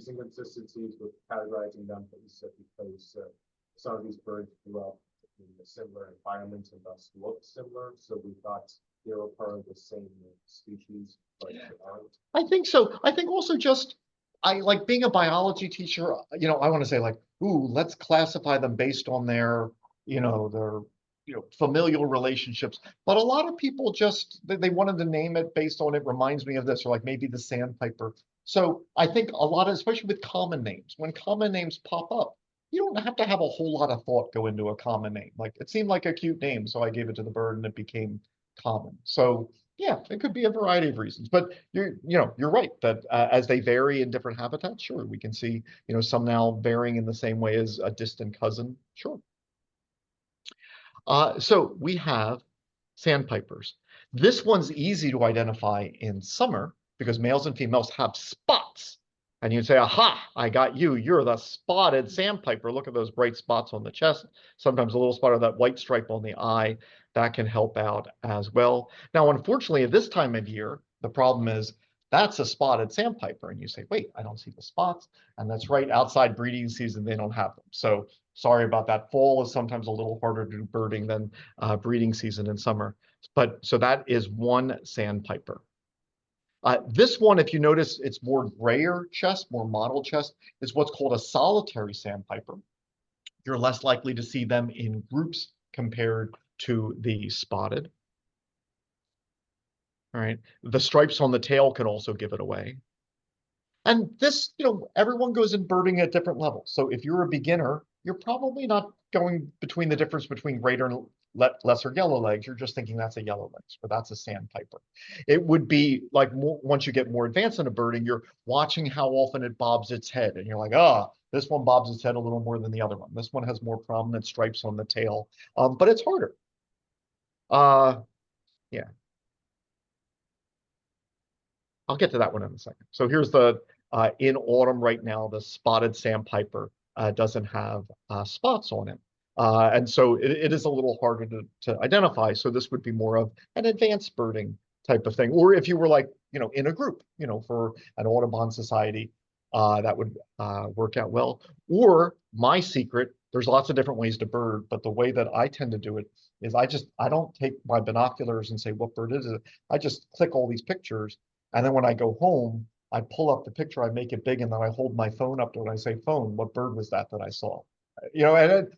inconsistencies with categorizing them, that you said, because some of these birds grew up in a similar environment and thus look similar, so we thought they were part of the same species, but they aren't? I think so. I think also just, I like being a biology teacher, I want to say like, ooh, let's classify them based on their familial relationships. But a lot of people just, they wanted to name it based on, it reminds me of this, or like maybe the sandpiper. So I think a lot of, especially with common names, when common names pop up, you don't have to have a whole lot of thought go into a common name. Like it seemed like a cute name, so I gave it to the bird and it became common. So yeah, it could be a variety of reasons, but you're right that as they vary in different habitats, sure, we can see, some now varying in the same way as a distant cousin, sure. So we have sandpipers. This one's easy to identify in summer because males and females have spots. And you'd say, aha, I got you. You're the spotted sandpiper. Look at those bright spots on the chest. Sometimes a little spot of that white stripe on the eye. That can help out as well. Now, unfortunately, at this time of year, the problem is that's a spotted sandpiper. And you say, wait, I don't see the spots. And that's right, outside breeding season, they don't have them. So sorry about that. Fall is sometimes a little harder to do birding than breeding season in summer. But so that is one sandpiper. This one, if you notice, it's more grayer chest, more mottled chest, is what's called a solitary sandpiper. You're less likely to see them in groups compared to the spotted. All right. The stripes on the tail can also give it away. And this, everyone goes in birding at different levels. So if you're a beginner, you're probably not going between the difference between greater and lesser yellow legs. You're just thinking that's a yellow legs, or that's a sandpiper. It would be like once you get more advanced into birding, you're watching how often it bobs its head. And you're like, this one bobs its head a little more than the other one. This one has more prominent stripes on the tail, but it's harder. Yeah. I'll get to that one in a second. So here's the, in autumn right now, the spotted sandpiper doesn't have spots on it. And so it is a little harder to identify. So this would be more of an advanced birding type of thing. Or if you were like, in a group, for an Audubon society, that would work out well. Or my secret, there's lots of different ways to bird, but the way that I tend to do it is I don't take my binoculars and say, what bird is it? I just click all these pictures. And then when I go home, I pull up the picture, I make it big, and then I hold my phone up to it and I say, phone, what bird was that I saw?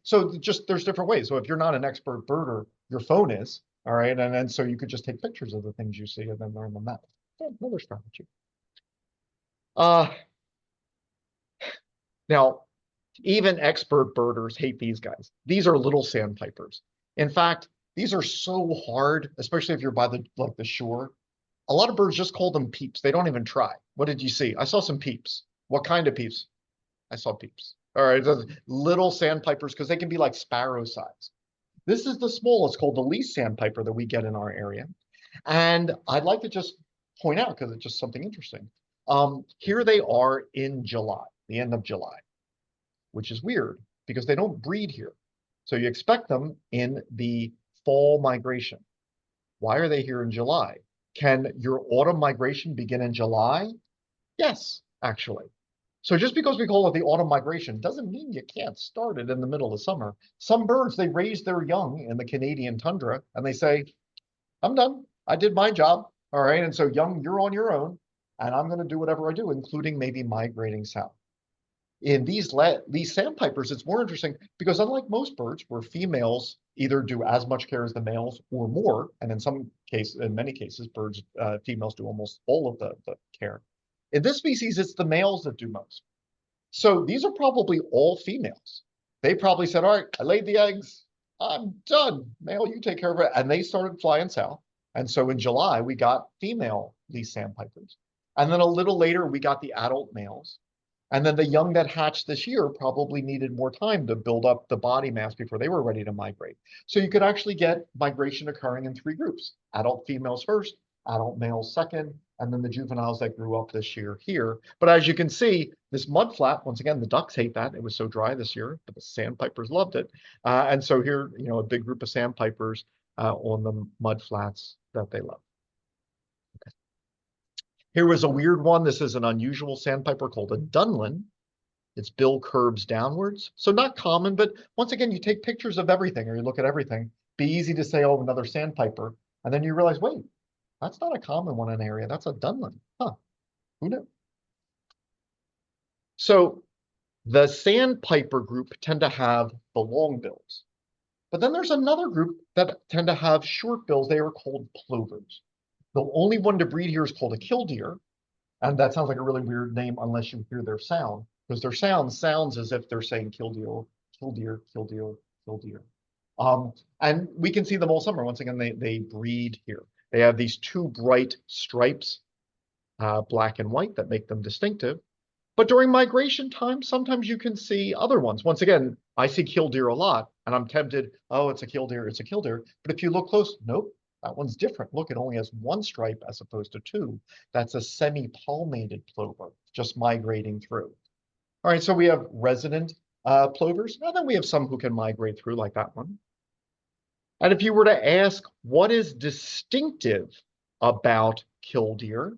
So just there's different ways. So if you're not an expert birder, your phone is, all right? And then so you could just take pictures of the things you see and then learn them that way. Another strategy. Now, even expert birders hate these guys. These are little sandpipers. In fact, these are so hard, especially if you're by the shore. A lot of birds just call them peeps. They don't even try. What did you see? I saw some peeps. What kind of peeps? I saw peeps. All right, little sandpipers, because they can be like sparrow size. This is the smallest, called the least sandpiper that we get in our area. And I'd like to just point out, because it's just something interesting. Here they are in July, the end of July, which is weird because they don't breed here. So you expect them in the fall migration. Why are they here in July? Can your autumn migration begin in July? Yes, actually. So just because we call it the autumn migration doesn't mean you can't start it in the middle of summer. Some birds, they raise their young in the Canadian tundra and they say, I'm done. I did my job. All right. And so young, you're on your own and I'm going to do whatever I do, including maybe migrating south. In these sandpipers, it's more interesting because unlike most birds where females either do as much care as the males or more, and in many cases, females do almost all of the care. In this species, it's the males that do most. So these are probably all females. They probably said, all right, I laid the eggs. I'm done. Male, you take care of it. And they started flying south. And so in July, we got female least sandpipers. And then a little later, we got the adult males. And then the young that hatched this year probably needed more time to build up the body mass before they were ready to migrate. So you could actually get migration occurring in 3 groups: adult females first, adult males second, and then the juveniles that grew up this year here. But as you can see, this mudflat, once again, the ducks hate that. It was so dry this year, but the sandpipers loved it. And so here, a big group of sandpipers on the mudflats that they love. Here was a weird one. This is an unusual sandpiper called a Dunlin. Its bill curves downwards. So not common, but once again, you take pictures of everything or you look at everything. Be easy to say, oh, another sandpiper. And then you realize, wait, that's not a common one in an area. That's a Dunlin. Huh, who knew? So the sandpiper group tend to have the long bills. But then there's another group that tend to have short bills. They are called plovers. The only one to breed here is called a killdeer. And that sounds like a really weird name unless you hear their sound, because their sound sounds as if they're saying killdeer, killdeer, killdeer, killdeer. And we can see them all summer. Once again, they breed here. They have these 2 bright stripes, black and white, that make them distinctive. But during migration time, sometimes you can see other ones. Once again, I see killdeer a lot, and I'm tempted, oh, it's a killdeer, it's a killdeer. But if you look close, nope, that one's different. Look, it only has 1 stripe as opposed to 2. That's a semi-palmated plover, just migrating through. All right, so we have resident plovers, and then we have some who can migrate through, like that one. And if you were to ask what is distinctive about killdeer,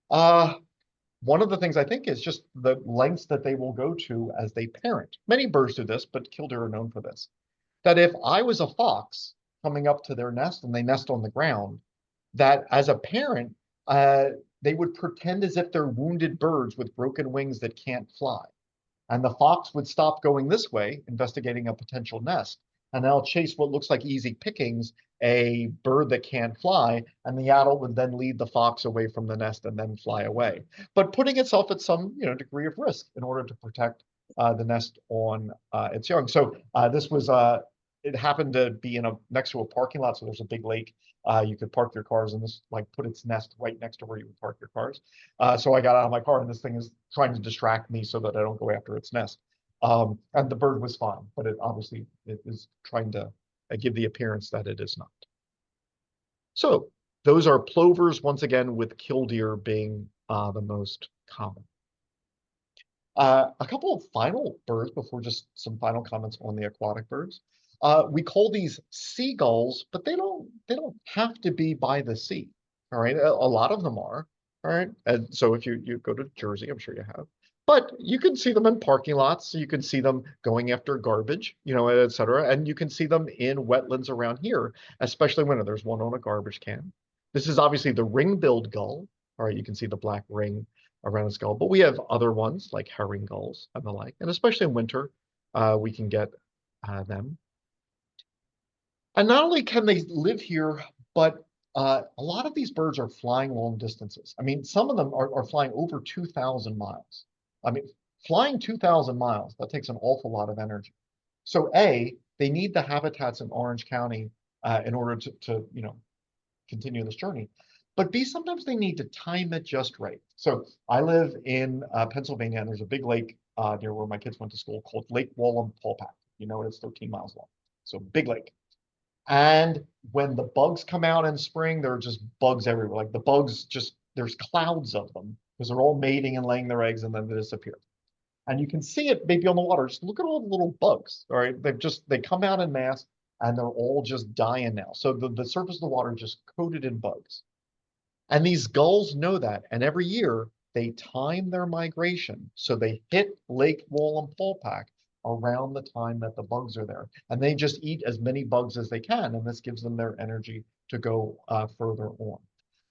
one of the things I think is just the lengths that they will go to as they parent. Many birds do this, but killdeer are known for this. That if I was a fox coming up to their nest and they nest on the ground, that as a parent, they would pretend as if they're wounded birds with broken wings that can't fly. And the fox would stop going this way, investigating a potential nest, and they'll chase what looks like easy pickings, a bird that can't fly, and the adult would then lead the fox away from the nest and then fly away, but putting itself at some degree of risk in order to protect the nest on its young. So this was it happened to be next to a parking lot, so there's a big lake. You could park your cars, and this put its nest right next to where you would park your cars. So I got out of my car, and this thing is trying to distract me so that I don't go after its nest. And the bird was fine, but it is trying to give the appearance that it is not. So those are plovers, once again, with killdeer being the most common. A couple of final birds before just some final comments on the aquatic birds. We call these seagulls, but they don't have to be by the sea. All right, a lot of them are. All right, and so if you go to Jersey, I'm sure you have. But you can see them in parking lots. You can see them going after garbage, et cetera. And you can see them in wetlands around here, especially when there's one on a garbage can. This is obviously the ring-billed gull. All right, you can see the black ring around its gull. But we have other ones like herring gulls and the like. And especially in winter, we can get them. And not only can they live here, but a lot of these birds are flying long distances. I mean, some of them are flying over 2,000 miles. I mean, flying 2,000 miles, that takes an awful lot of energy. So A, they need the habitats in Orange County in order to continue this journey. But B, sometimes they need to time it just right. So I live in Pennsylvania, and there's a big lake near where my kids went to school called Lake Wallenpaupack. It's 13 miles long. So big lake. And when the bugs come out in spring, there are just bugs everywhere. Like the bugs there's clouds of them because they're all mating and laying their eggs and then they disappear. And you can see it maybe on the water. Just look at all the little bugs. All right, they come out in mass and they're all just dying now. So the surface of the water is just coated in bugs. And these gulls know that. And every year they time their migration. So they hit Lake Wallenpaupack around the time that the bugs are there. And they just eat as many bugs as they can. And this gives them their energy to go further on.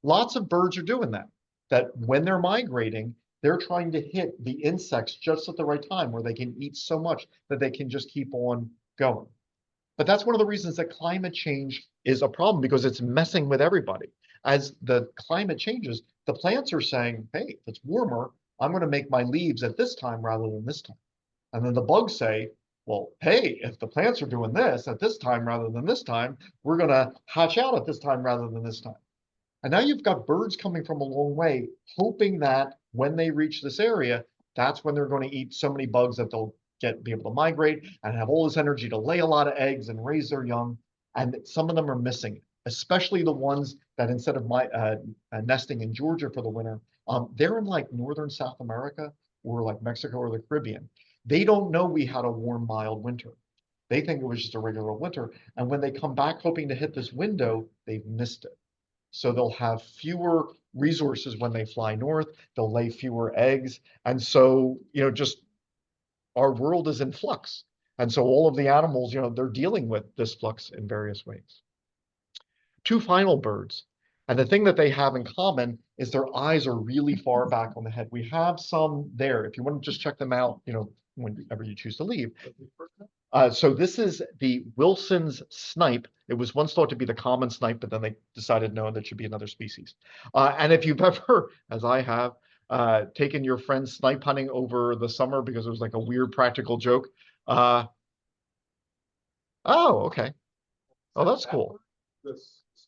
Lots of birds are doing that when they're migrating, they're trying to hit the insects just at the right time where they can eat so much that they can just keep on going. But that's one of the reasons that climate change is a problem, because it's messing with everybody. As the climate changes, the plants are saying, hey, if it's warmer, I'm going to make my leaves at this time rather than this time. And then the bugs say, well, hey, if the plants are doing this at this time rather than this time, we're going to hatch out at this time rather than this time. And now you've got birds coming from a long way, hoping that when they reach this area, that's when they're going to eat so many bugs that they'll be able to migrate and have all this energy to lay a lot of eggs and raise their young. And some of them are missing it, especially the ones that instead of nesting in Georgia for the winter, they're in like northern South America or like Mexico or the Caribbean. They don't know we had a warm, mild winter. They think it was just a regular winter. And when they come back hoping to hit this window, they've missed it. So they'll have fewer resources when they fly north, they'll lay fewer eggs. And so, just our world is in flux. And so all of the animals, they're dealing with this flux in various ways. Two final birds. And the thing that they have in common is their eyes are really far back on the head. We have some there. If you want to just check them out, whenever you choose to leave. So this is the Wilson's snipe. It was once thought to be the common snipe, but then they decided no, that should be another species. And if you've ever, as I have, taken your friends snipe hunting over the summer because it was like a weird practical joke. Oh, okay. Oh, that's cool. The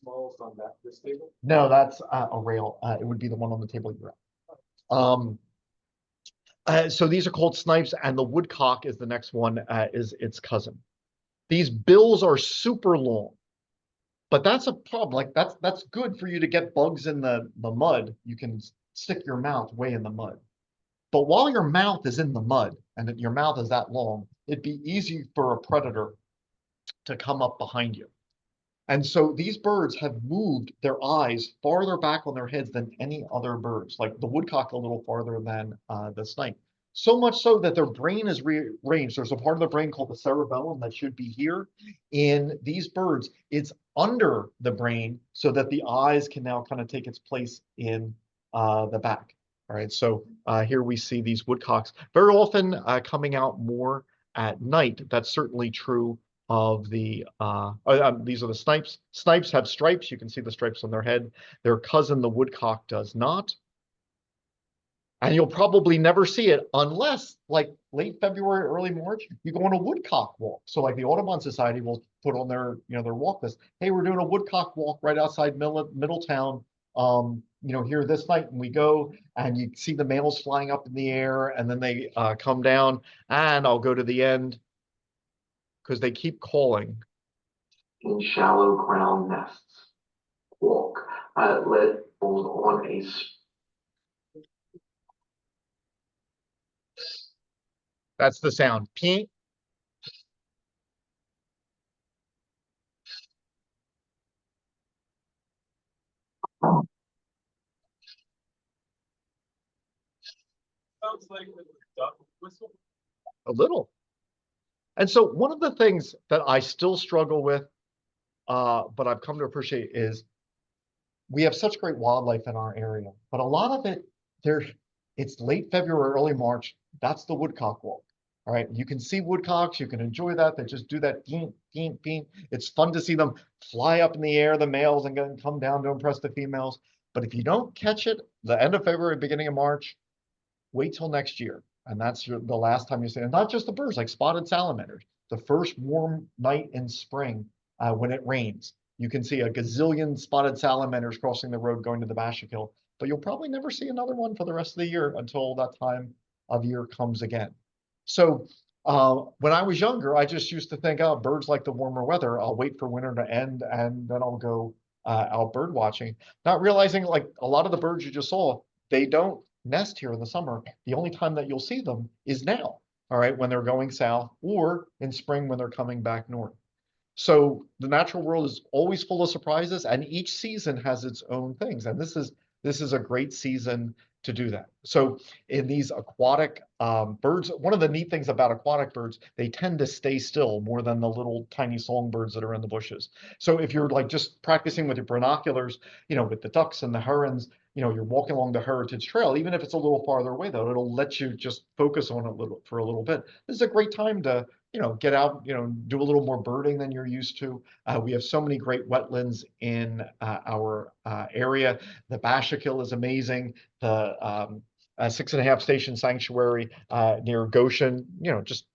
smallest on this table? No, that's a rail. It would be the one on the table you're at. So these are called snipes, and the woodcock is the next one, is its cousin. These bills are super long, but that's a problem. Like that's good for you to get bugs in the mud. You can stick your mouth way in the mud. But while your mouth is in the mud and your mouth is that long, it'd be easy for a predator to come up behind you. And so these birds have moved their eyes farther back on their heads than any other birds, like the woodcock a little farther than the snipe. So much so that their brain is rearranged. There's a part of the brain called the cerebellum that should be here. In these birds, it's under the brain so that the eyes can now kind of take its place in the back. All right, so here we see these woodcocks very often coming out more at night. That's certainly true of the, these are the snipes. Snipes have stripes. You can see the stripes on their head. Their cousin, the woodcock, does not. And you'll probably never see it unless, like late February, early March, you go on a woodcock walk. So like the Audubon Society will put on their, their walk list. Hey, we're doing a woodcock walk right outside Middletown, here this night. And we go and you see the males flying up in the air and then they come down, and I'll go to the end because they keep calling. In shallow crown nests, walk, led on a That's the sound. Pink. Sounds like a duck whistle. A little. And so one of the things that I still struggle with, but I've come to appreciate, is we have such great wildlife in our area, but a lot of it, it's late February, early March. That's the woodcock walk. All right, you can see woodcocks, you can enjoy that. They just do that beep, beep, beep. It's fun to see them fly up in the air, the males, and come down to impress the females. But if you don't catch it the end of February, beginning of March, wait till next year. And that's the last time you see it. And not just the birds, like spotted salamanders. The first warm night in spring, when it rains, you can see a gazillion spotted salamanders crossing the road going to the Bashkill. But you'll probably never see another one for the rest of the year until that time of year comes again. So when I was younger, I just used to think, oh, birds like the warmer weather. I'll wait for winter to end and then I'll go out bird watching. Not realizing, like, a lot of the birds you just saw, they don't nest here in the summer, the only time that you'll see them is now, all right, when they're going south, or in spring when they're coming back north. So the natural world is always full of surprises, and each season has its own things. And this is a great season to do that. So in these aquatic birds, one of the neat things about aquatic birds, they tend to stay still more than the little tiny songbirds that are in the bushes. So if you're like just practicing with your binoculars, with the ducks and the herons, you're walking along the heritage trail, even if it's a little farther away, though, it'll let you just focus on it for a little bit. This is a great time to get out, do a little more birding than you're used to. We have so many great wetlands in our area. The Bashakil is amazing. The 6.5 Station Sanctuary near Goshen, just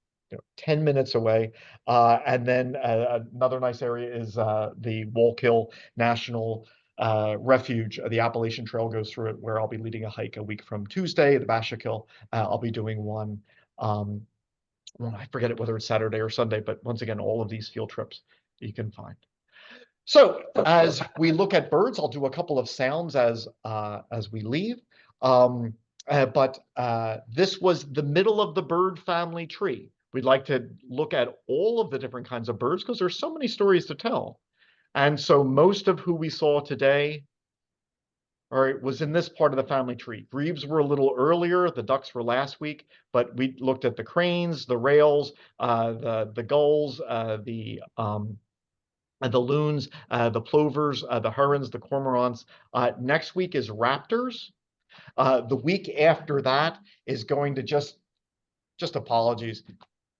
10 minutes away. And then another nice area is the Wallkill National Refuge. The Appalachian Trail goes through it, where I'll be leading a hike a week from Tuesday. The Bashakil, I'll be doing one. Well, I forget whether it's Saturday or Sunday, but once again, all of these field trips you can find. So as we look at birds, I'll do a couple of sounds as we leave. But this was the middle of the bird family tree. We'd like to look at all of the different kinds of birds because there's so many stories to tell. And so most of who we saw today, all right, was in this part of the family tree. Grebes were a little earlier. The ducks were last week, but we looked at the cranes, the rails, the gulls, the loons, the plovers, the herons, the cormorants. Next week is raptors. The week after that is going to just apologies.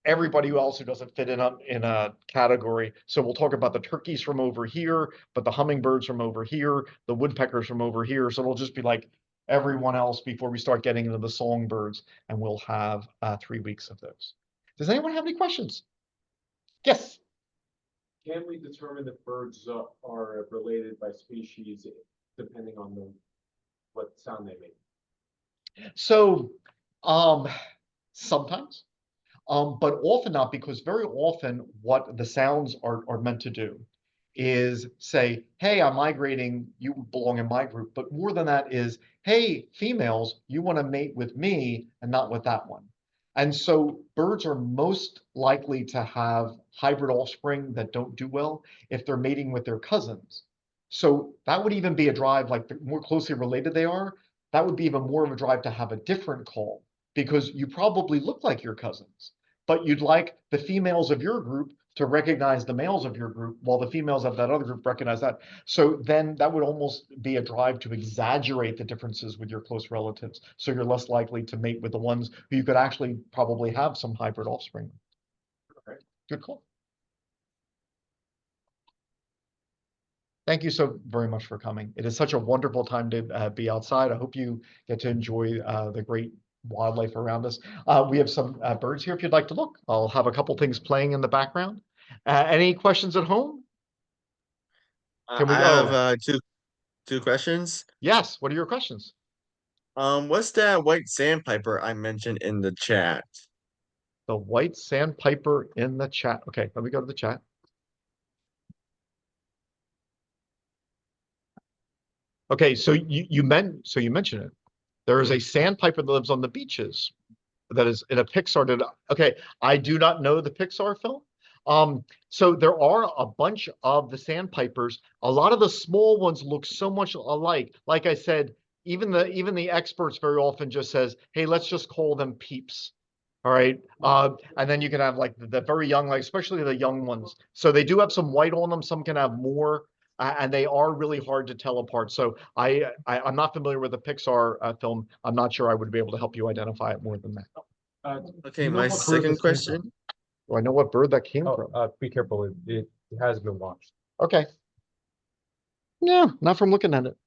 Everybody else who doesn't fit in a category. So we'll talk about the turkeys from over here, but the hummingbirds from over here, the woodpeckers from over here. So it'll just be like everyone else before we start getting into the songbirds, and we'll have 3 weeks of those. Does anyone have any questions? Yes. Can we determine that birds are related by species depending on what sound they make? So sometimes. But often not, because very often what the sounds are meant to do is say, hey, I'm migrating, you belong in my group. But more than that is, hey, females, you want to mate with me and not with that one. And so birds are most likely to have hybrid offspring that don't do well if they're mating with their cousins. So that would even be a drive, like the more closely related they are, that would be even more of a drive to have a different call, because you probably look like your cousins, but you'd like the females of your group to recognize the males of your group, while the females of that other group recognize that. So then that would almost be a drive to exaggerate the differences with your close relatives. So you're less likely to mate with the ones who you could actually probably have some hybrid offspring. Okay. Good call. Thank you so very much for coming. It is such a wonderful time to be outside. I hope you get to enjoy the great wildlife around us. We have some birds here if you'd like to look. I'll have a couple things playing in the background. Any questions at home? Can we I go? have two questions. Yes, what are your questions? What's that white sandpiper I mentioned in the chat? The white sandpiper in the chat. Okay, let me go to the chat. Okay, so you mentioned it. There is a sandpiper that lives on the beaches that is in a Pixar. Okay, I do not know the Pixar film. So there are a bunch of the sandpipers. A lot of the small ones look so much alike. Like I said, even the experts very often just says, hey, let's just call them peeps. All right. And then you can have like the very young, like especially the young ones. So they do have some white on them. Some can have more. And they are really hard to tell apart. So I'm not familiar with the Pixar film. I'm not sure I would be able to help you identify it more than that. Okay, you know my what bird second this came question. from? Do I know what bird that came Oh, from? be careful. It has been watched. Okay. No, not from looking at it.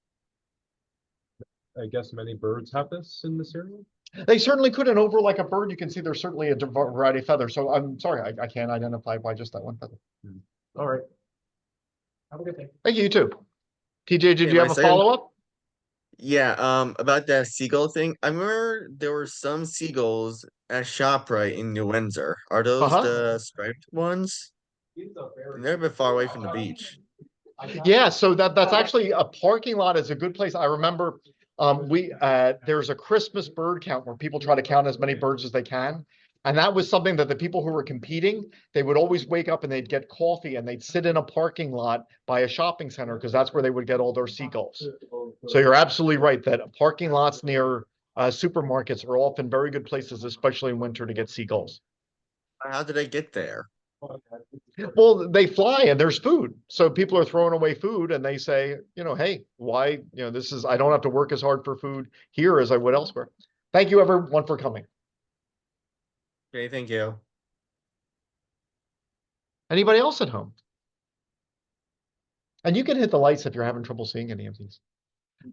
I guess many birds have this in this area. They certainly could. And over like a bird, you can see there's certainly a variety of feathers. So I'm sorry, I can't identify by just that one feather. All right. Have a good day. Thank you too. TJ, did Okay, you my have a second- follow-up? Yeah, about that seagull thing. I remember there were some seagulls at ShopRite in New Windsor. Are those the striped ones? And they're a bit far away from the beach. Yeah, so that's actually a parking lot is a good place. I remember There's a Christmas bird count where people try to count as many birds as they can. And that was something that the people who were competing, they would always wake up and they'd get coffee and they'd sit in a parking lot by a shopping center because that's where they would get all their seagulls. So you're absolutely right that parking lots near supermarkets are often very good places, especially in winter, to get seagulls. How did I get there? Well, they fly and there's food. So people are throwing away food and they say, hey, why, I don't have to work as hard for food here as I would elsewhere. Thank you everyone for coming. Okay, thank you. Anybody else at home? And you can hit the lights if you're having trouble seeing any of these.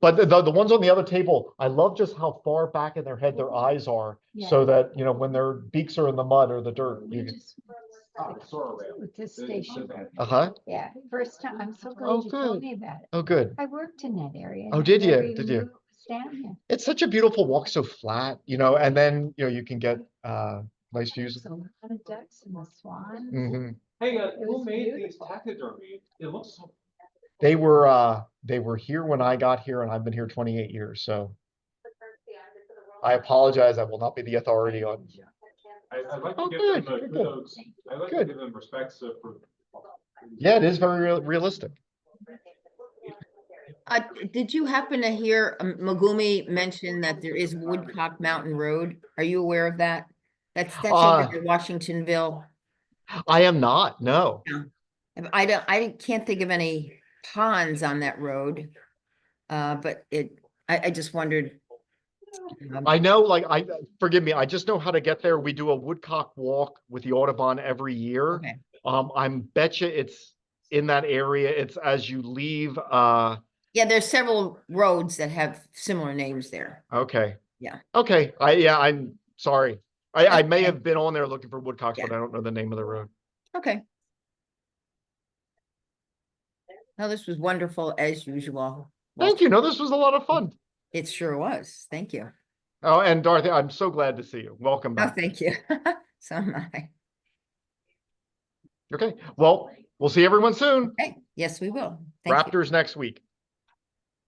But the ones on the other table, I love just how far back in their head their eyes are, so that, when their beaks are in the mud or the dirt. This station. Uh-huh. Yeah, first time. I'm so glad Oh, you told good. me about it. Oh, good. I worked in that area. Oh, and I did you? never Did even you? knew it was down here. It's such a beautiful walk, so flat, and then, you can get nice views. There's a lot of ducks and the swans. Hmm. Hey, It who was made these beautiful. taxidermy? It looks so. They were here when I got here, and I've been here 28 years. So I apologize. I will not be the authority on. I'd like Oh, to give good, them good, kudos. I'd like to good. give them respect for. Yeah, it is very realistic. Did you happen to hear Megumi mention that there is Woodcock Mountain Road? Are you aware of that? That's over near Washingtonville. I am not. No. I can't think of any ponds on that road. But I just wondered. I know, forgive me. I just know how to get there. We do a Woodcock walk with the Audubon every year. Okay. I'm betcha it's in that area. It's as you leave. Yeah, there's several roads that have similar names there. Okay. Yeah. Okay. I'm sorry. I may Okay. have been on there looking for woodcocks, Yeah. but I don't know the name of the road. Okay. No, this was wonderful as usual. Thank you. No, this was a lot of fun. It sure was. Thank you. Oh, and Dorothy, I'm so glad to see you. Welcome Oh, back. thank you. So am I. Okay. Well, we'll see everyone soon. Okay. Yes, we will. Thank you. Raptors next week.